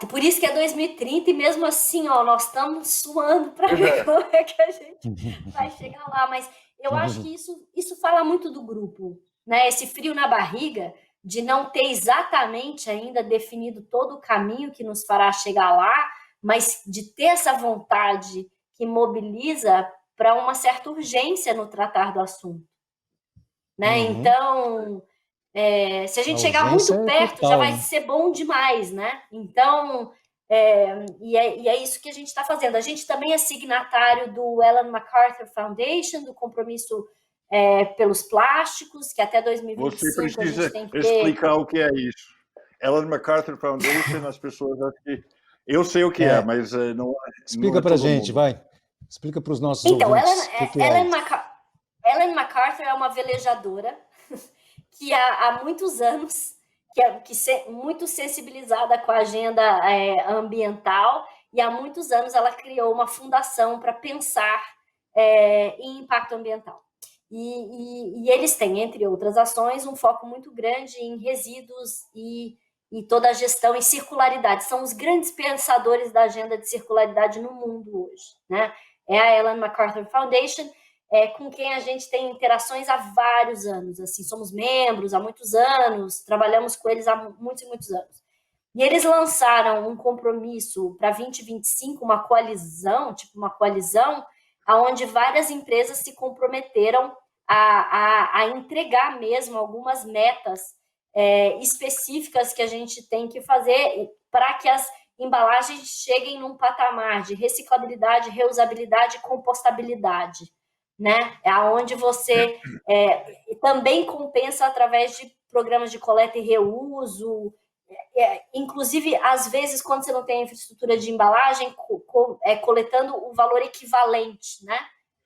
por isso que é 2030, e mesmo assim, ó, nós estamos suando para ver como é que a gente vai chegar lá. Mas eu acho que isso fala muito do grupo, né? Esse frio na barriga de não ter exatamente ainda definido todo o caminho que nos fará chegar lá, mas de ter essa vontade que mobiliza para uma certa urgência no tratar do assunto, né? Então, se a gente chegar muito É perto, já total, vai né? ser bom demais, né? Então, e é isso que a gente está fazendo. A gente também é signatário do Ellen MacArthur Foundation, do compromisso pelos plásticos, que até Você 2025 a gente precisa tem que ter. explicar o que é isso. Ellen MacArthur Foundation, as pessoas acham que... Eu sei o que é, mas não Explica é para a todo gente, mundo. vai. Explica para os nossos Então, ouvintes o que é isso. Ellen MacArthur é uma velejadora que há muitos anos, muito sensibilizada com a agenda ambiental, e há muitos anos ela criou uma fundação para pensar em impacto ambiental. E eles têm, entre outras ações, um foco muito grande em resíduos e toda a gestão em circularidade. São os grandes pensadores da agenda de circularidade no mundo hoje, né? É a Ellen MacArthur Foundation, com quem a gente tem interações há vários anos. Assim, somos membros há muitos anos, trabalhamos com eles há muitos e muitos anos. E eles lançaram um compromisso para 2025, uma coalizão, onde várias empresas se comprometeram a entregar mesmo algumas metas específicas que a gente tem que fazer para que as embalagens cheguem num patamar de reciclabilidade, reusabilidade e compostabilidade, né? Onde você também compensa através de programas de coleta e reuso, inclusive, às vezes, quando você não tem infraestrutura de embalagem, coletando o valor equivalente, né?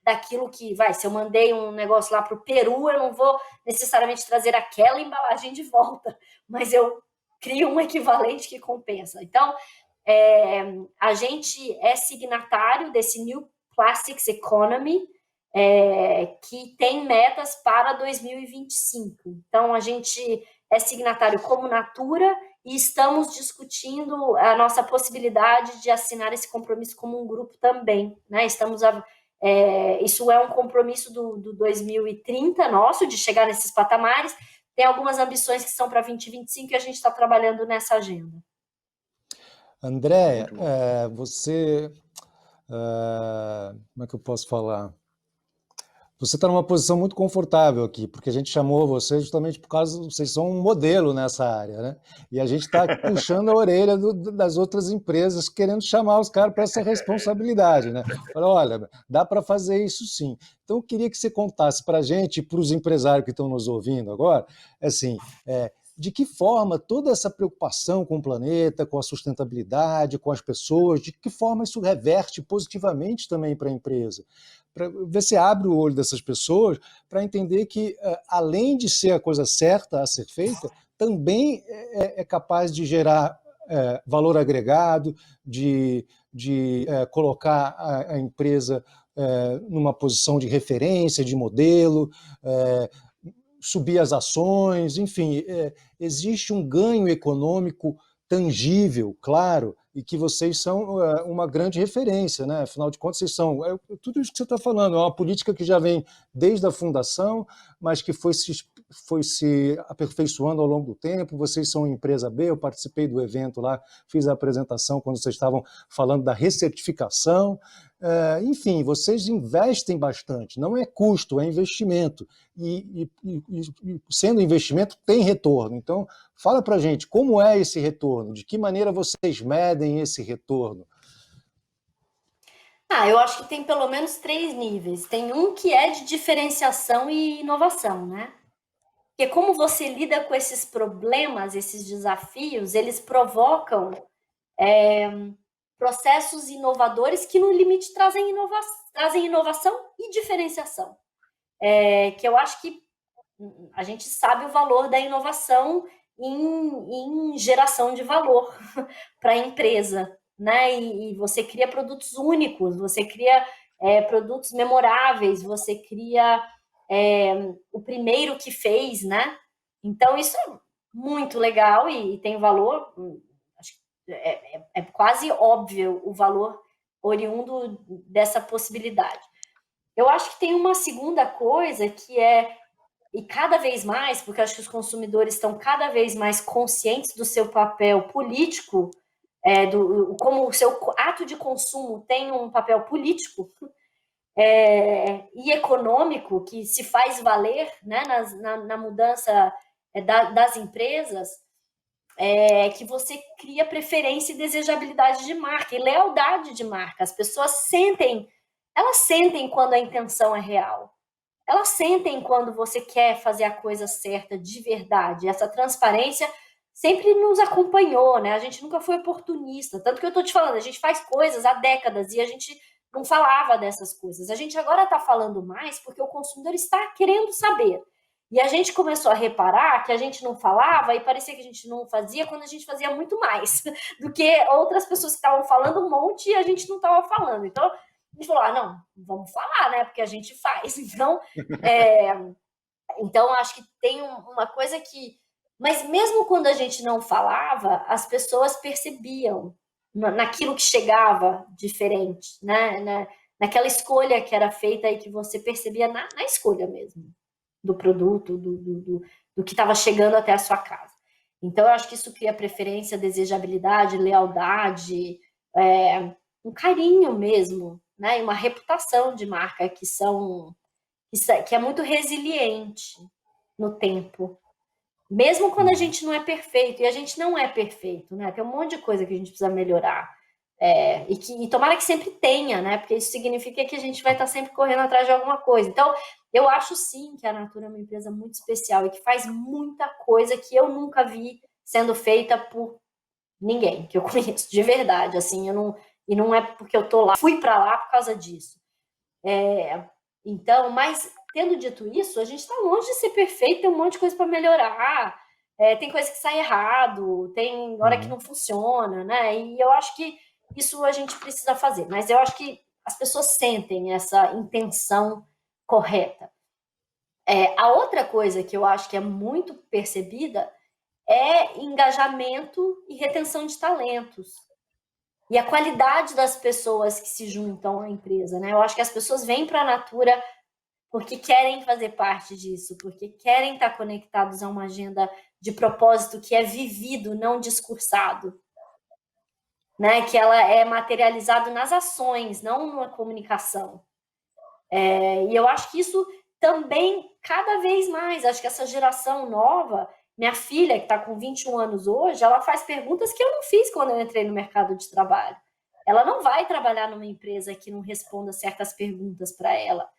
Daquilo que, se eu mandei um negócio lá para o Peru, eu não vou necessariamente trazer aquela embalagem de volta, mas eu crio um equivalente que compensa. Então, a gente é signatário desse New Plastics Economy, que tem metas para 2025. Então, a gente é signatário como Natura e estamos discutindo a nossa possibilidade de assinar esse compromisso como um grupo também, né? Isso é um compromisso do 2030 nosso, de chegar nesses patamares. Tem algumas ambições que são para 2025 e a gente está trabalhando nessa agenda. André, você... como é que eu posso falar? Você está numa posição muito confortável aqui, porque a gente chamou você justamente por causa vocês são um modelo nessa área, né? E a gente está puxando a orelha das outras empresas, querendo chamar os caras para essa responsabilidade, né? Olha, dá para fazer isso sim. Então, eu queria que você contasse para a gente e para os empresários que estão nos ouvindo agora, assim, de que forma toda essa preocupação com o planeta, com a sustentabilidade, com as pessoas, de que forma isso reverte positivamente também para a empresa? Para ver se abre o olho dessas pessoas para entender que, além de ser a coisa certa a ser feita, também é capaz de gerar valor agregado, de colocar a empresa numa posição de referência, de modelo, subir as ações, enfim, existe um ganho econômico tangível, claro, e que vocês são uma grande referência, né? Afinal de contas, vocês são... tudo isso que você está falando é uma política que já vem desde a fundação, mas que foi se aperfeiçoando ao longo do tempo. Vocês são empresa B, eu participei do evento lá, fiz a apresentação quando vocês estavam falando da recertificação. Enfim, vocês investem bastante, não é custo, é investimento. E sendo investimento, tem retorno. Então, fala para a gente, como é esse retorno? De que maneira vocês medem esse retorno? Eu acho que tem pelo menos 3 níveis. Tem um que é de diferenciação e inovação, né? Porque como você lida com esses problemas, esses desafios, eles provocam processos inovadores que, no limite, trazem inovação e diferenciação. Que eu acho que a gente sabe o valor da inovação em geração de valor para a empresa, né? E você cria produtos únicos, você cria produtos memoráveis, você cria o primeiro que fez, né? Então, isso muito legal e tem valor, acho que é quase óbvio o valor oriundo dessa possibilidade. Eu acho que tem uma segunda coisa que e cada vez mais, porque acho que os consumidores estão cada vez mais conscientes do seu papel político, como o seu ato de consumo tem um papel político e econômico que se faz valer, né, na mudança das empresas, que você cria preferência e desejabilidade de marca e lealdade de marca. As pessoas elas sentem quando a intenção é real. Elas sentem quando você quer fazer a coisa certa de verdade. Essa transparência sempre nos acompanhou, né? A gente nunca foi oportunista. Tanto que eu estou te falando, a gente faz coisas há décadas e a gente não falava dessas coisas. A gente agora está falando mais porque o consumidor está querendo saber. E a gente começou a reparar que a gente não falava e parecia que a gente não fazia quando a gente fazia muito mais do que outras pessoas que estavam falando um monte e a gente não estava falando. Então, a gente falou, não, vamos falar, né? Porque a gente faz. Então acho que tem uma coisa que... Mas mesmo quando a gente não falava, as pessoas percebiam naquilo que chegava diferente, né? Naquela escolha que era feita e que você percebia na escolha mesmo do produto, do que estava chegando até a sua casa. Então eu acho que isso cria preferência, desejabilidade, lealdade, um carinho mesmo, né? E uma reputação de marca que é muito resiliente no tempo. Mesmo quando a gente não é perfeito, e a gente não é perfeito, né? Tem um monte de coisa que a gente precisa melhorar. E tomara que sempre tenha, né? Porque isso significa que a gente vai estar sempre correndo atrás de alguma coisa. Então, eu acho sim que a Natura é uma empresa muito especial e que faz muita coisa que eu nunca vi sendo feita por ninguém que eu conheço, de verdade. Assim, e não é porque eu tô lá, fui para lá por causa disso. Então, mas tendo dito isso, a gente está longe de ser perfeito, tem um monte de coisa para melhorar, tem coisa que sai errado, tem hora que não funciona, né? E eu acho que isso a gente precisa fazer, mas eu acho que as pessoas sentem essa intenção correta. A outra coisa que eu acho que é muito percebida é engajamento e retenção de talentos. E a qualidade das pessoas que se juntam à empresa, né? Eu acho que as pessoas vêm para a Natura porque querem fazer parte disso, porque querem estar conectados a uma agenda de propósito que é vivido, não discursado, né? Que ela é materializado nas ações, não na comunicação. E eu acho que isso também, cada vez mais, acho que essa geração nova, minha filha, que está com 21 anos hoje, ela faz perguntas que eu não fiz quando eu entrei no mercado de trabalho. Ela não vai trabalhar numa empresa que não responda certas perguntas para ela.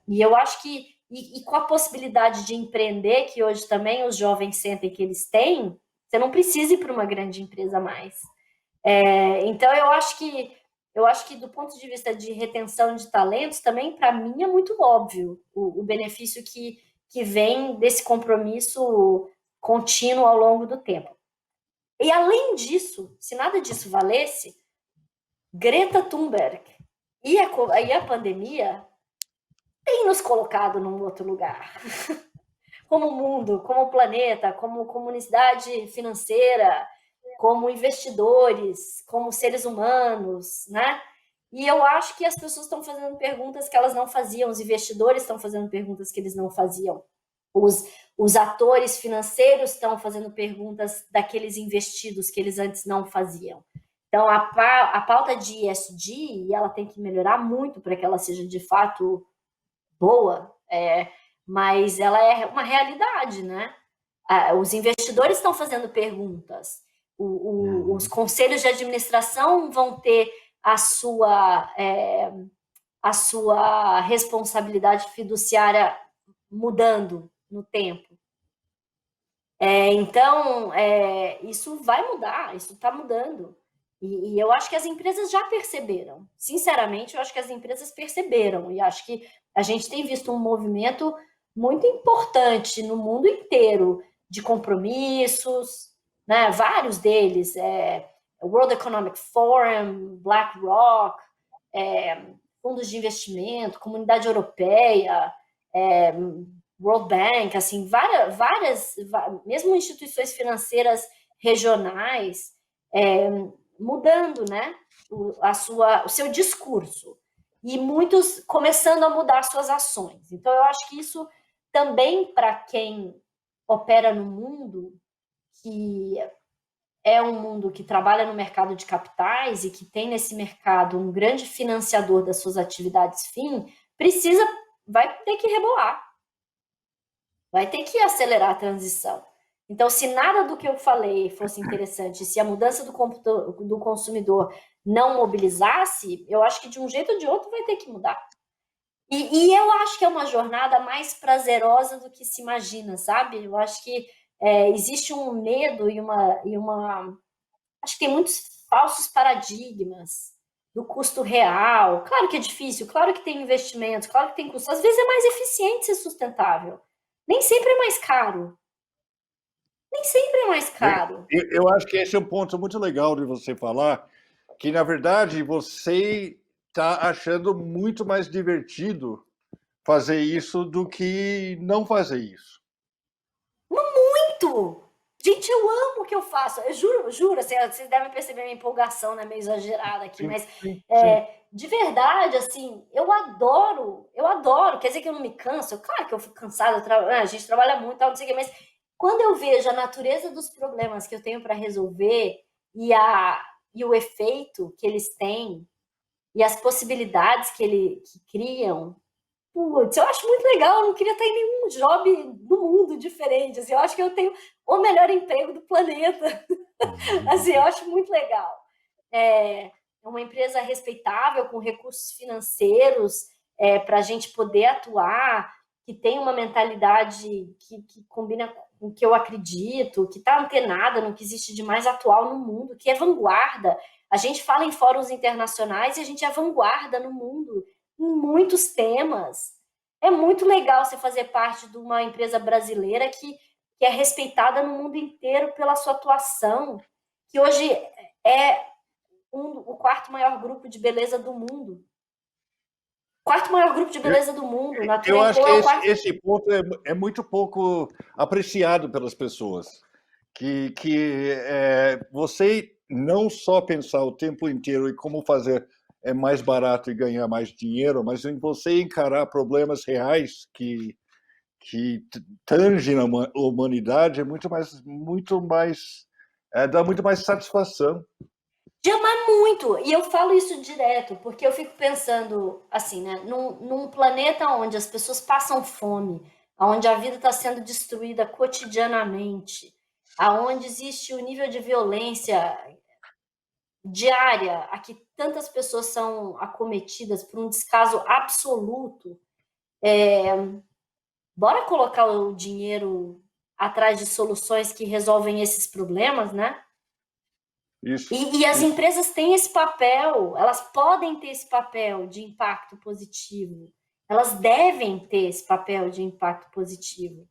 E eu acho que, e com a possibilidade de empreender, que hoje também os jovens sentem que eles têm, você não precisa ir para uma grande empresa mais. Então, eu acho que do ponto de vista de retenção de talentos, também, para mim, é muito óbvio o benefício que vem desse compromisso contínuo ao longo do tempo. E, além disso, se nada disso valesse, Greta Thunberg e a pandemia tem nos colocado num outro lugar. Como mundo, como planeta, como comunidade financeira, como investidores, como seres humanos, né? E eu acho que as pessoas estão fazendo perguntas que elas não faziam, os investidores estão fazendo perguntas que eles não faziam, os atores financeiros estão fazendo perguntas daqueles investidos que eles antes não faziam. Então, a pauta de ESG, ela tem que melhorar muito para que ela seja, de fato, boa, mas ela é uma realidade, né? Os investidores estão fazendo perguntas, os conselhos de administração vão ter a sua responsabilidade fiduciária mudando no tempo. Então, isso vai mudar, isso está mudando. E eu acho que as empresas já perceberam. Sinceramente, eu acho que as empresas perceberam. E acho que a gente tem visto um movimento muito importante no mundo inteiro de compromissos, né? Vários deles, World Economic Forum, BlackRock, fundos de investimento, Comunidade Europeia, World Bank, assim, mesmo instituições financeiras regionais, mudando, né, o seu discurso. E muitos começando a mudar suas ações. Então, eu acho que isso também, para quem opera no mundo, que é um mundo que trabalha no mercado de capitais e que tem nesse mercado um grande financiador das suas atividades fim, vai ter que rebolar. Vai ter que acelerar a transição. Então, se nada do que eu falei fosse interessante, se a mudança do consumidor não mobilizasse, eu acho que de um jeito ou de outro vai ter que mudar. E eu acho que é uma jornada mais prazerosa do que se imagina, sabe? Eu acho que existe um medo e uma... Acho que tem muitos falsos paradigmas do custo real. Claro que é difícil, claro que tem investimentos, claro que tem custos. Às vezes é mais eficiente ser sustentável. Nem sempre é mais caro. Nem sempre é mais caro. Eu acho que esse é um ponto muito legal de você falar, que, na verdade, você está achando muito mais divertido fazer isso do que não fazer isso. Muito! Gente, eu amo o que eu faço. Eu juro, vocês devem perceber a minha empolgação, né, meio exagerada aqui, mas de verdade, assim, eu adoro. Quer dizer que eu não me canso? Claro que eu fico cansada, a gente trabalha muito, não sei o quê, mas quando eu vejo a natureza dos problemas que eu tenho para resolver e o efeito que eles têm e as possibilidades que criam, putz, eu acho muito legal. Eu não queria estar em nenhum job do mundo diferente. Assim, eu acho que eu tenho o melhor emprego do planeta. Assim, eu acho muito legal. É uma empresa respeitável, com recursos financeiros para a gente poder atuar, que tem uma mentalidade que combina com o que eu acredito, que está antenada no que existe de mais atual no mundo, que é vanguarda. A gente fala em fóruns internacionais e a gente é vanguarda no mundo em muitos temas. É muito legal você fazer parte de uma empresa brasileira que é respeitada no mundo inteiro pela sua atuação, que hoje é o quarto maior grupo de beleza do mundo. Quarto maior grupo de beleza do mundo. Eu acho que esse ponto é muito pouco apreciado pelas pessoas. Que você não só pensar o tempo inteiro em como fazer mais barato e ganhar mais dinheiro, mas em você encarar problemas reais que tangem a humanidade dá muito mais satisfação. De amar muito. E eu falo isso direto, porque eu fico pensando assim, né? Num planeta onde as pessoas passam fome, onde a vida está sendo destruída cotidianamente, aonde existe o nível de violência diária, a que tantas pessoas são acometidas por um descaso absoluto, bora colocar o dinheiro atrás de soluções que resolvem esses problemas, né? Isso, e as empresas têm esse papel, elas podem ter esse papel de impacto positivo, elas devem ter esse papel de impacto positivo.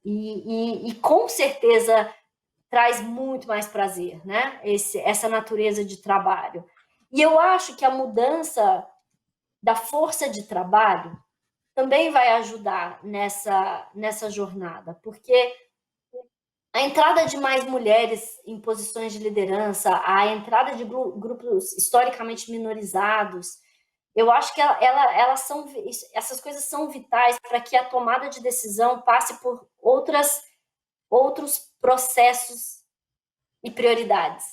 E com certeza traz muito mais prazer, né? Essa natureza de trabalho. E eu acho que a mudança da força de trabalho também vai ajudar nessa jornada, porque a entrada de mais mulheres em posições de liderança, a entrada de grupos historicamente minorizados, eu acho que essas coisas são vitais para que a tomada de decisão passe por outros processos e prioridades,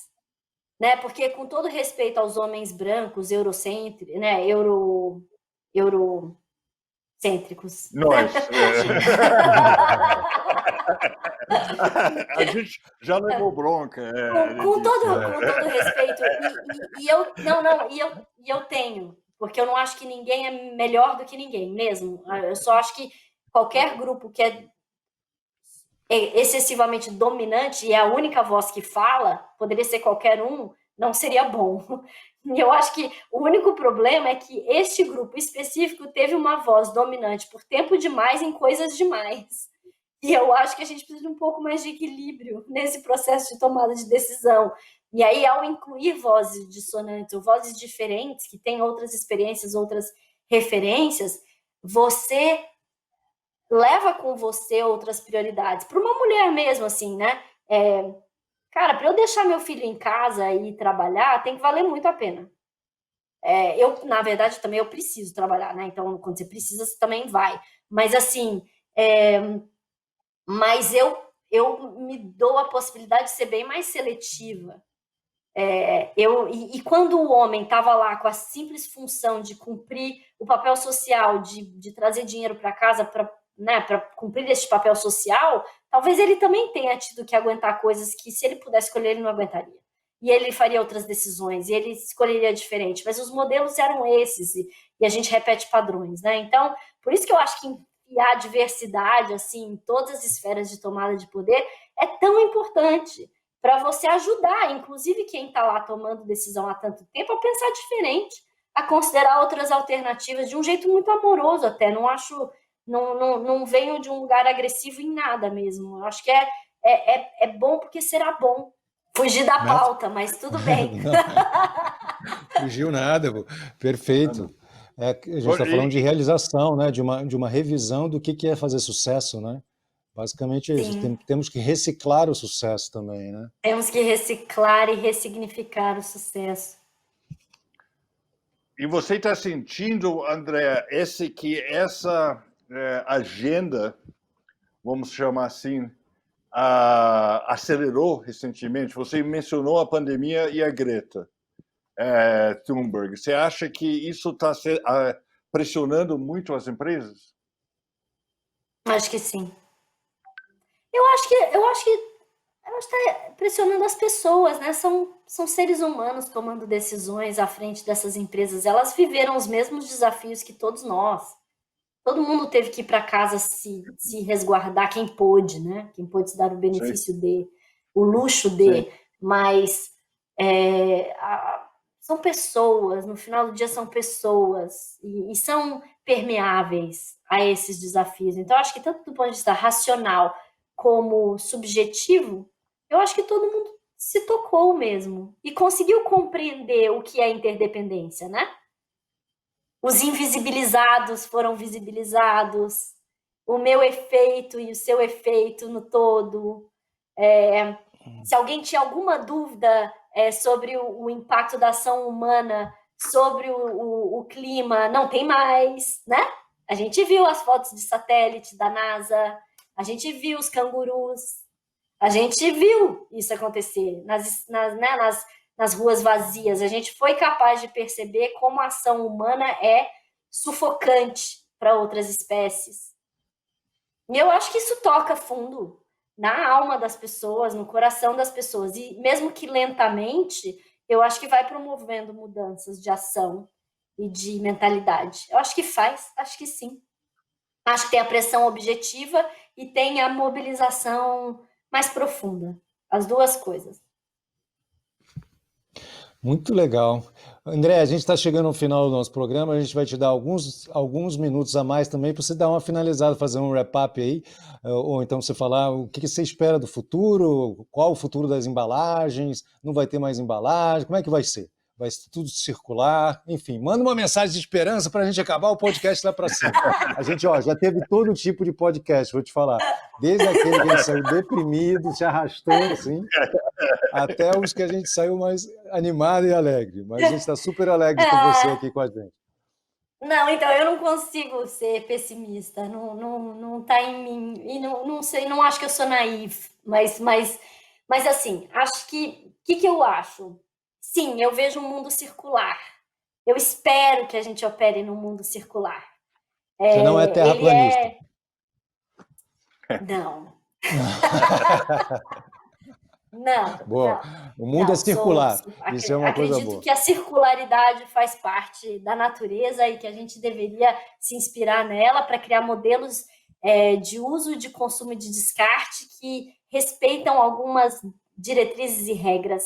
né? Porque, com todo respeito aos homens brancos, eurocêntricos, né? Eurocêntricos. Nós. A gente já levou bronca. Com todo respeito. E eu tenho, porque eu não acho que ninguém é melhor do que ninguém mesmo. Eu só acho que qualquer grupo que é excessivamente dominante e é a única voz que fala, poderia ser qualquer um, não seria bom. E eu acho que o único problema é que este grupo específico teve uma voz dominante por tempo demais em coisas demais. E eu acho que a gente precisa de um pouco mais de equilíbrio nesse processo de tomada de decisão. E aí, ao incluir vozes dissonantes ou vozes diferentes, que têm outras experiências, outras referências, você leva com você outras prioridades. Para uma mulher mesmo, assim, né? Cara, para eu deixar meu filho em casa e ir trabalhar, tem que valer muito a pena. Na verdade, também eu preciso trabalhar, né? Então, quando você precisa, você também vai. Mas, assim, mas eu me dou a possibilidade de ser bem mais seletiva. E quando o homem estava lá com a simples função de cumprir o papel social, de trazer dinheiro para casa para, né, para cumprir esse papel social, talvez ele também tenha tido que aguentar coisas que, se ele pudesse escolher, ele não aguentaria. E ele faria outras decisões, e ele escolheria diferente. Mas os modelos eram esses, e a gente repete padrões, né? Então, por isso que eu acho que enfiar diversidade assim, em todas as esferas de tomada de poder é tão importante para você ajudar, inclusive quem está lá tomando decisão há tanto tempo, a pensar diferente, a considerar outras alternativas de um jeito muito amoroso até. Não acho, não venho de um lugar agressivo em nada mesmo. Eu acho que é bom porque será bom. Fugir da pauta, mas tudo bem. Fugiu nada, pô. Perfeito. A gente está falando de realização, né? De uma revisão do que é fazer sucesso, né? Basicamente é isso. Temos que reciclar o sucesso também, né? Temos que reciclar e ressignificar o sucesso. E você está sentindo, André, essa agenda, vamos chamar assim, acelerou recentemente? Você mencionou a pandemia e a Greta Thunberg. Você acha que isso está pressionando muito as empresas? Acho que sim. Eu acho que está pressionando as pessoas, né? São seres humanos tomando decisões à frente dessas empresas. Elas viveram os mesmos desafios que todos nós. Todo mundo teve que ir para casa se resguardar, quem pôde, né? Quem pôde se dar o benefício o luxo mas são pessoas, no final do dia são pessoas e são permeáveis a esses desafios. Então, acho que tanto do ponto de vista racional como subjetivo, eu acho que todo mundo se tocou mesmo e conseguiu compreender o que é interdependência, né? Os invisibilizados foram visibilizados, o meu efeito e o seu efeito no todo. Se alguém tinha alguma dúvida sobre o impacto da ação humana sobre o clima, não tem mais, né? A gente viu as fotos de satélite da NASA, a gente viu os cangurus, a gente viu isso acontecer nas ruas vazias. A gente foi capaz de perceber como a ação humana é sufocante para outras espécies. E eu acho que isso toca fundo na alma das pessoas, no coração das pessoas. E mesmo que lentamente, eu acho que vai promovendo mudanças de ação e de mentalidade. Eu acho que acho que sim. Acho que tem a pressão objetiva e tem a mobilização mais profunda. As duas coisas. Muito legal. André, a gente está chegando ao final do nosso programa, a gente vai te dar alguns minutos a mais também para você dar uma finalizada, fazer um wrap-up aí, ou então você falar o que você espera do futuro, qual o futuro das embalagens, não vai ter mais embalagem, como é que vai ser? Vai ser tudo circular, enfim, manda uma mensagem de esperança para a gente acabar o podcast lá para cima. A gente já teve todo tipo de podcast, vou te falar, desde aquele que a gente saiu deprimido, se arrastou assim, até os que a gente saiu mais animado e alegre. Mas a gente está super alegre com você aqui com a gente. Não, então eu não consigo ser pessimista, não está em mim, e não sei, não acho que eu sou naive, mas assim, acho que eu acho? Sim, eu vejo um mundo circular. Eu espero que a gente opere num mundo circular. Você não é terraplanista. Não. Não. Boa. O mundo é circular. Isso é uma coisa boa. Acredito que a circularidade faz parte da natureza e que a gente deveria se inspirar nela para criar modelos de uso, de consumo e de descarte que respeitam algumas diretrizes e regras.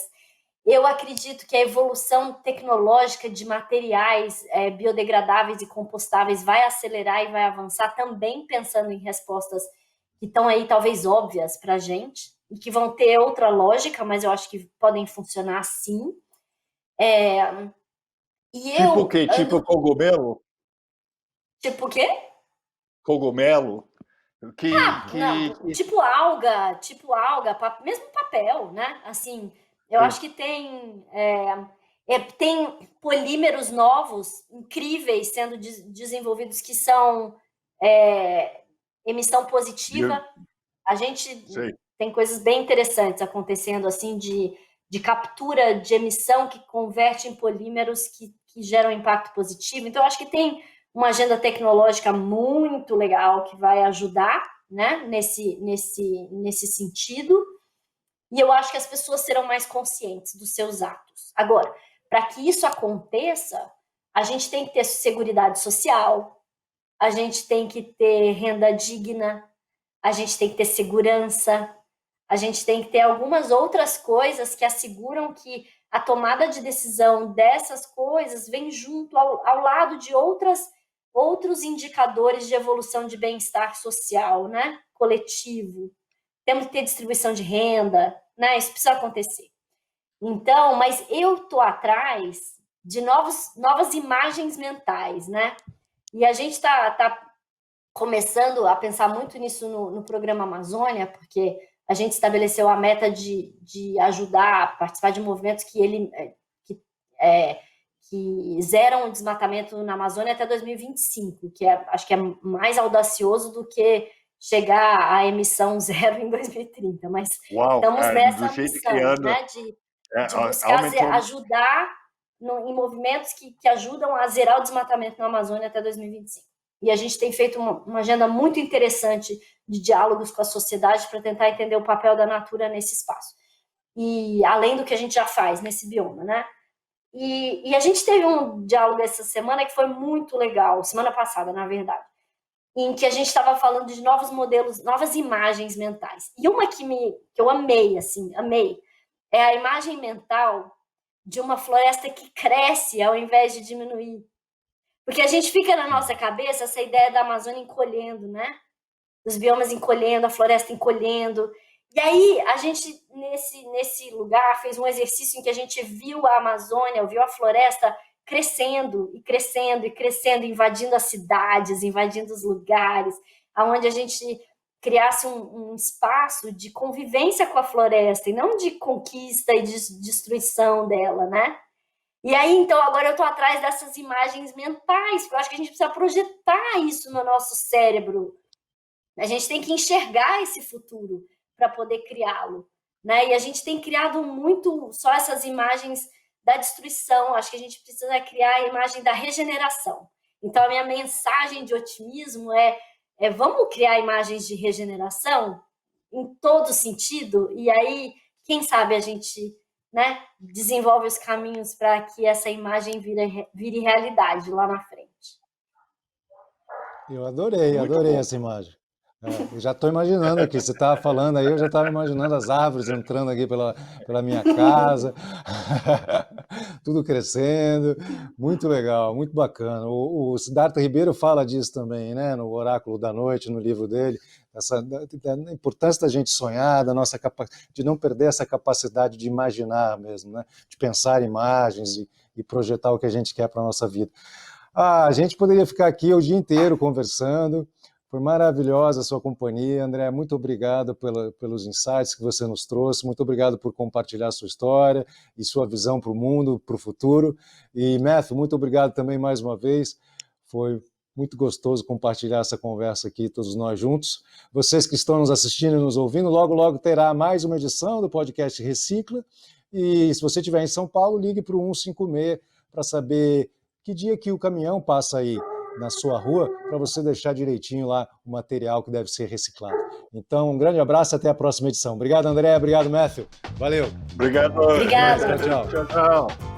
Eu acredito que a evolução tecnológica de materiais biodegradáveis e compostáveis vai acelerar e vai avançar também pensando em respostas que estão aí talvez óbvias para a gente e que vão ter outra lógica, mas eu acho que podem funcionar sim. Tipo o quê? Tipo cogumelo? Tipo o quê? Cogumelo? Não, tipo alga, mesmo papel, né? Assim, eu acho que tem polímeros novos, incríveis, sendo desenvolvidos que são emissão positiva. A gente tem coisas bem interessantes acontecendo, assim, de captura de emissão que converte em polímeros que geram impacto positivo. Então, eu acho que tem uma agenda tecnológica muito legal que vai ajudar, né, nesse sentido. E eu acho que as pessoas serão mais conscientes dos seus atos. Agora, para que isso aconteça, a gente tem que ter seguridade social, a gente tem que ter renda digna, a gente tem que ter segurança, a gente tem que ter algumas outras coisas que asseguram que a tomada de decisão dessas coisas vem junto ao lado de outros indicadores de evolução de bem-estar social, né? Coletivo. Temos que ter distribuição de renda, né? Isso precisa acontecer. Então, mas eu estou atrás de novas imagens mentais, né? E a gente está começando a pensar muito nisso no programa Amazônia, porque a gente estabeleceu a meta de ajudar a participar de movimentos que zeram o desmatamento na Amazônia até 2025, que acho que é mais audacioso do que chegar à emissão zero em 2030, mas estamos nessa missão, né, de buscar ajudar em movimentos que ajudam a zerar o desmatamento na Amazônia até 2025. E a gente tem feito uma agenda muito interessante de diálogos com a sociedade para tentar entender o papel da natura nesse espaço. E além do que a gente já faz nesse bioma, né? E a gente teve um diálogo essa semana que foi muito legal, semana passada, na verdade, em que a gente estava falando de novos modelos, novas imagens mentais. E uma que eu amei, assim, é a imagem mental de uma floresta que cresce ao invés de diminuir. Porque a gente fica na nossa cabeça essa ideia da Amazônia encolhendo, né? Os biomas encolhendo, a floresta encolhendo. E aí, a gente, nesse lugar, fez um exercício em que a gente viu a Amazônia, viu a floresta crescendo e crescendo e crescendo, invadindo as cidades, invadindo os lugares, onde a gente criasse um espaço de convivência com a floresta, e não de conquista e de destruição dela, né? E aí, então, agora eu estou atrás dessas imagens mentais, porque eu acho que a gente precisa projetar isso no nosso cérebro. A gente tem que enxergar esse futuro para poder criá-lo, né? E a gente tem criado muito só essas imagens da destruição. Acho que a gente precisa criar a imagem da regeneração. Então, a minha mensagem de otimismo é vamos criar imagens de regeneração em todo sentido, e aí, quem sabe a gente, né, desenvolve os caminhos para que essa imagem vire realidade lá na frente. Eu adorei essa imagem. Eu já estou imaginando aqui, você estava falando aí, eu já estava imaginando as árvores entrando aqui pela minha casa, tudo crescendo, muito legal, muito bacana. O Siddhartha Ribeiro fala disso também, né, no Oráculo da Noite, no livro dele, da importância da gente sonhar, de não perder essa capacidade de imaginar mesmo, né, de pensar imagens e projetar o que a gente quer para a nossa vida. A gente poderia ficar aqui o dia inteiro conversando. Foi maravilhosa a sua companhia, André. Muito obrigado pelos insights que você nos trouxe. Muito obrigado por compartilhar sua história e sua visão para o mundo, para o futuro. E, Matthew, muito obrigado também mais uma vez. Foi muito gostoso compartilhar essa conversa aqui, todos nós juntos. Vocês que estão nos assistindo e nos ouvindo, logo, logo terá mais uma edição do podcast Recicla. E se você estiver em São Paulo, ligue para o 156 para saber que dia que o caminhão passa aí na sua rua, para você deixar direitinho lá o material que deve ser reciclado. Então, um grande abraço, até a próxima edição. Obrigado, André, obrigado, Matthew. Valeu. Obrigado. Obrigado. Tchau.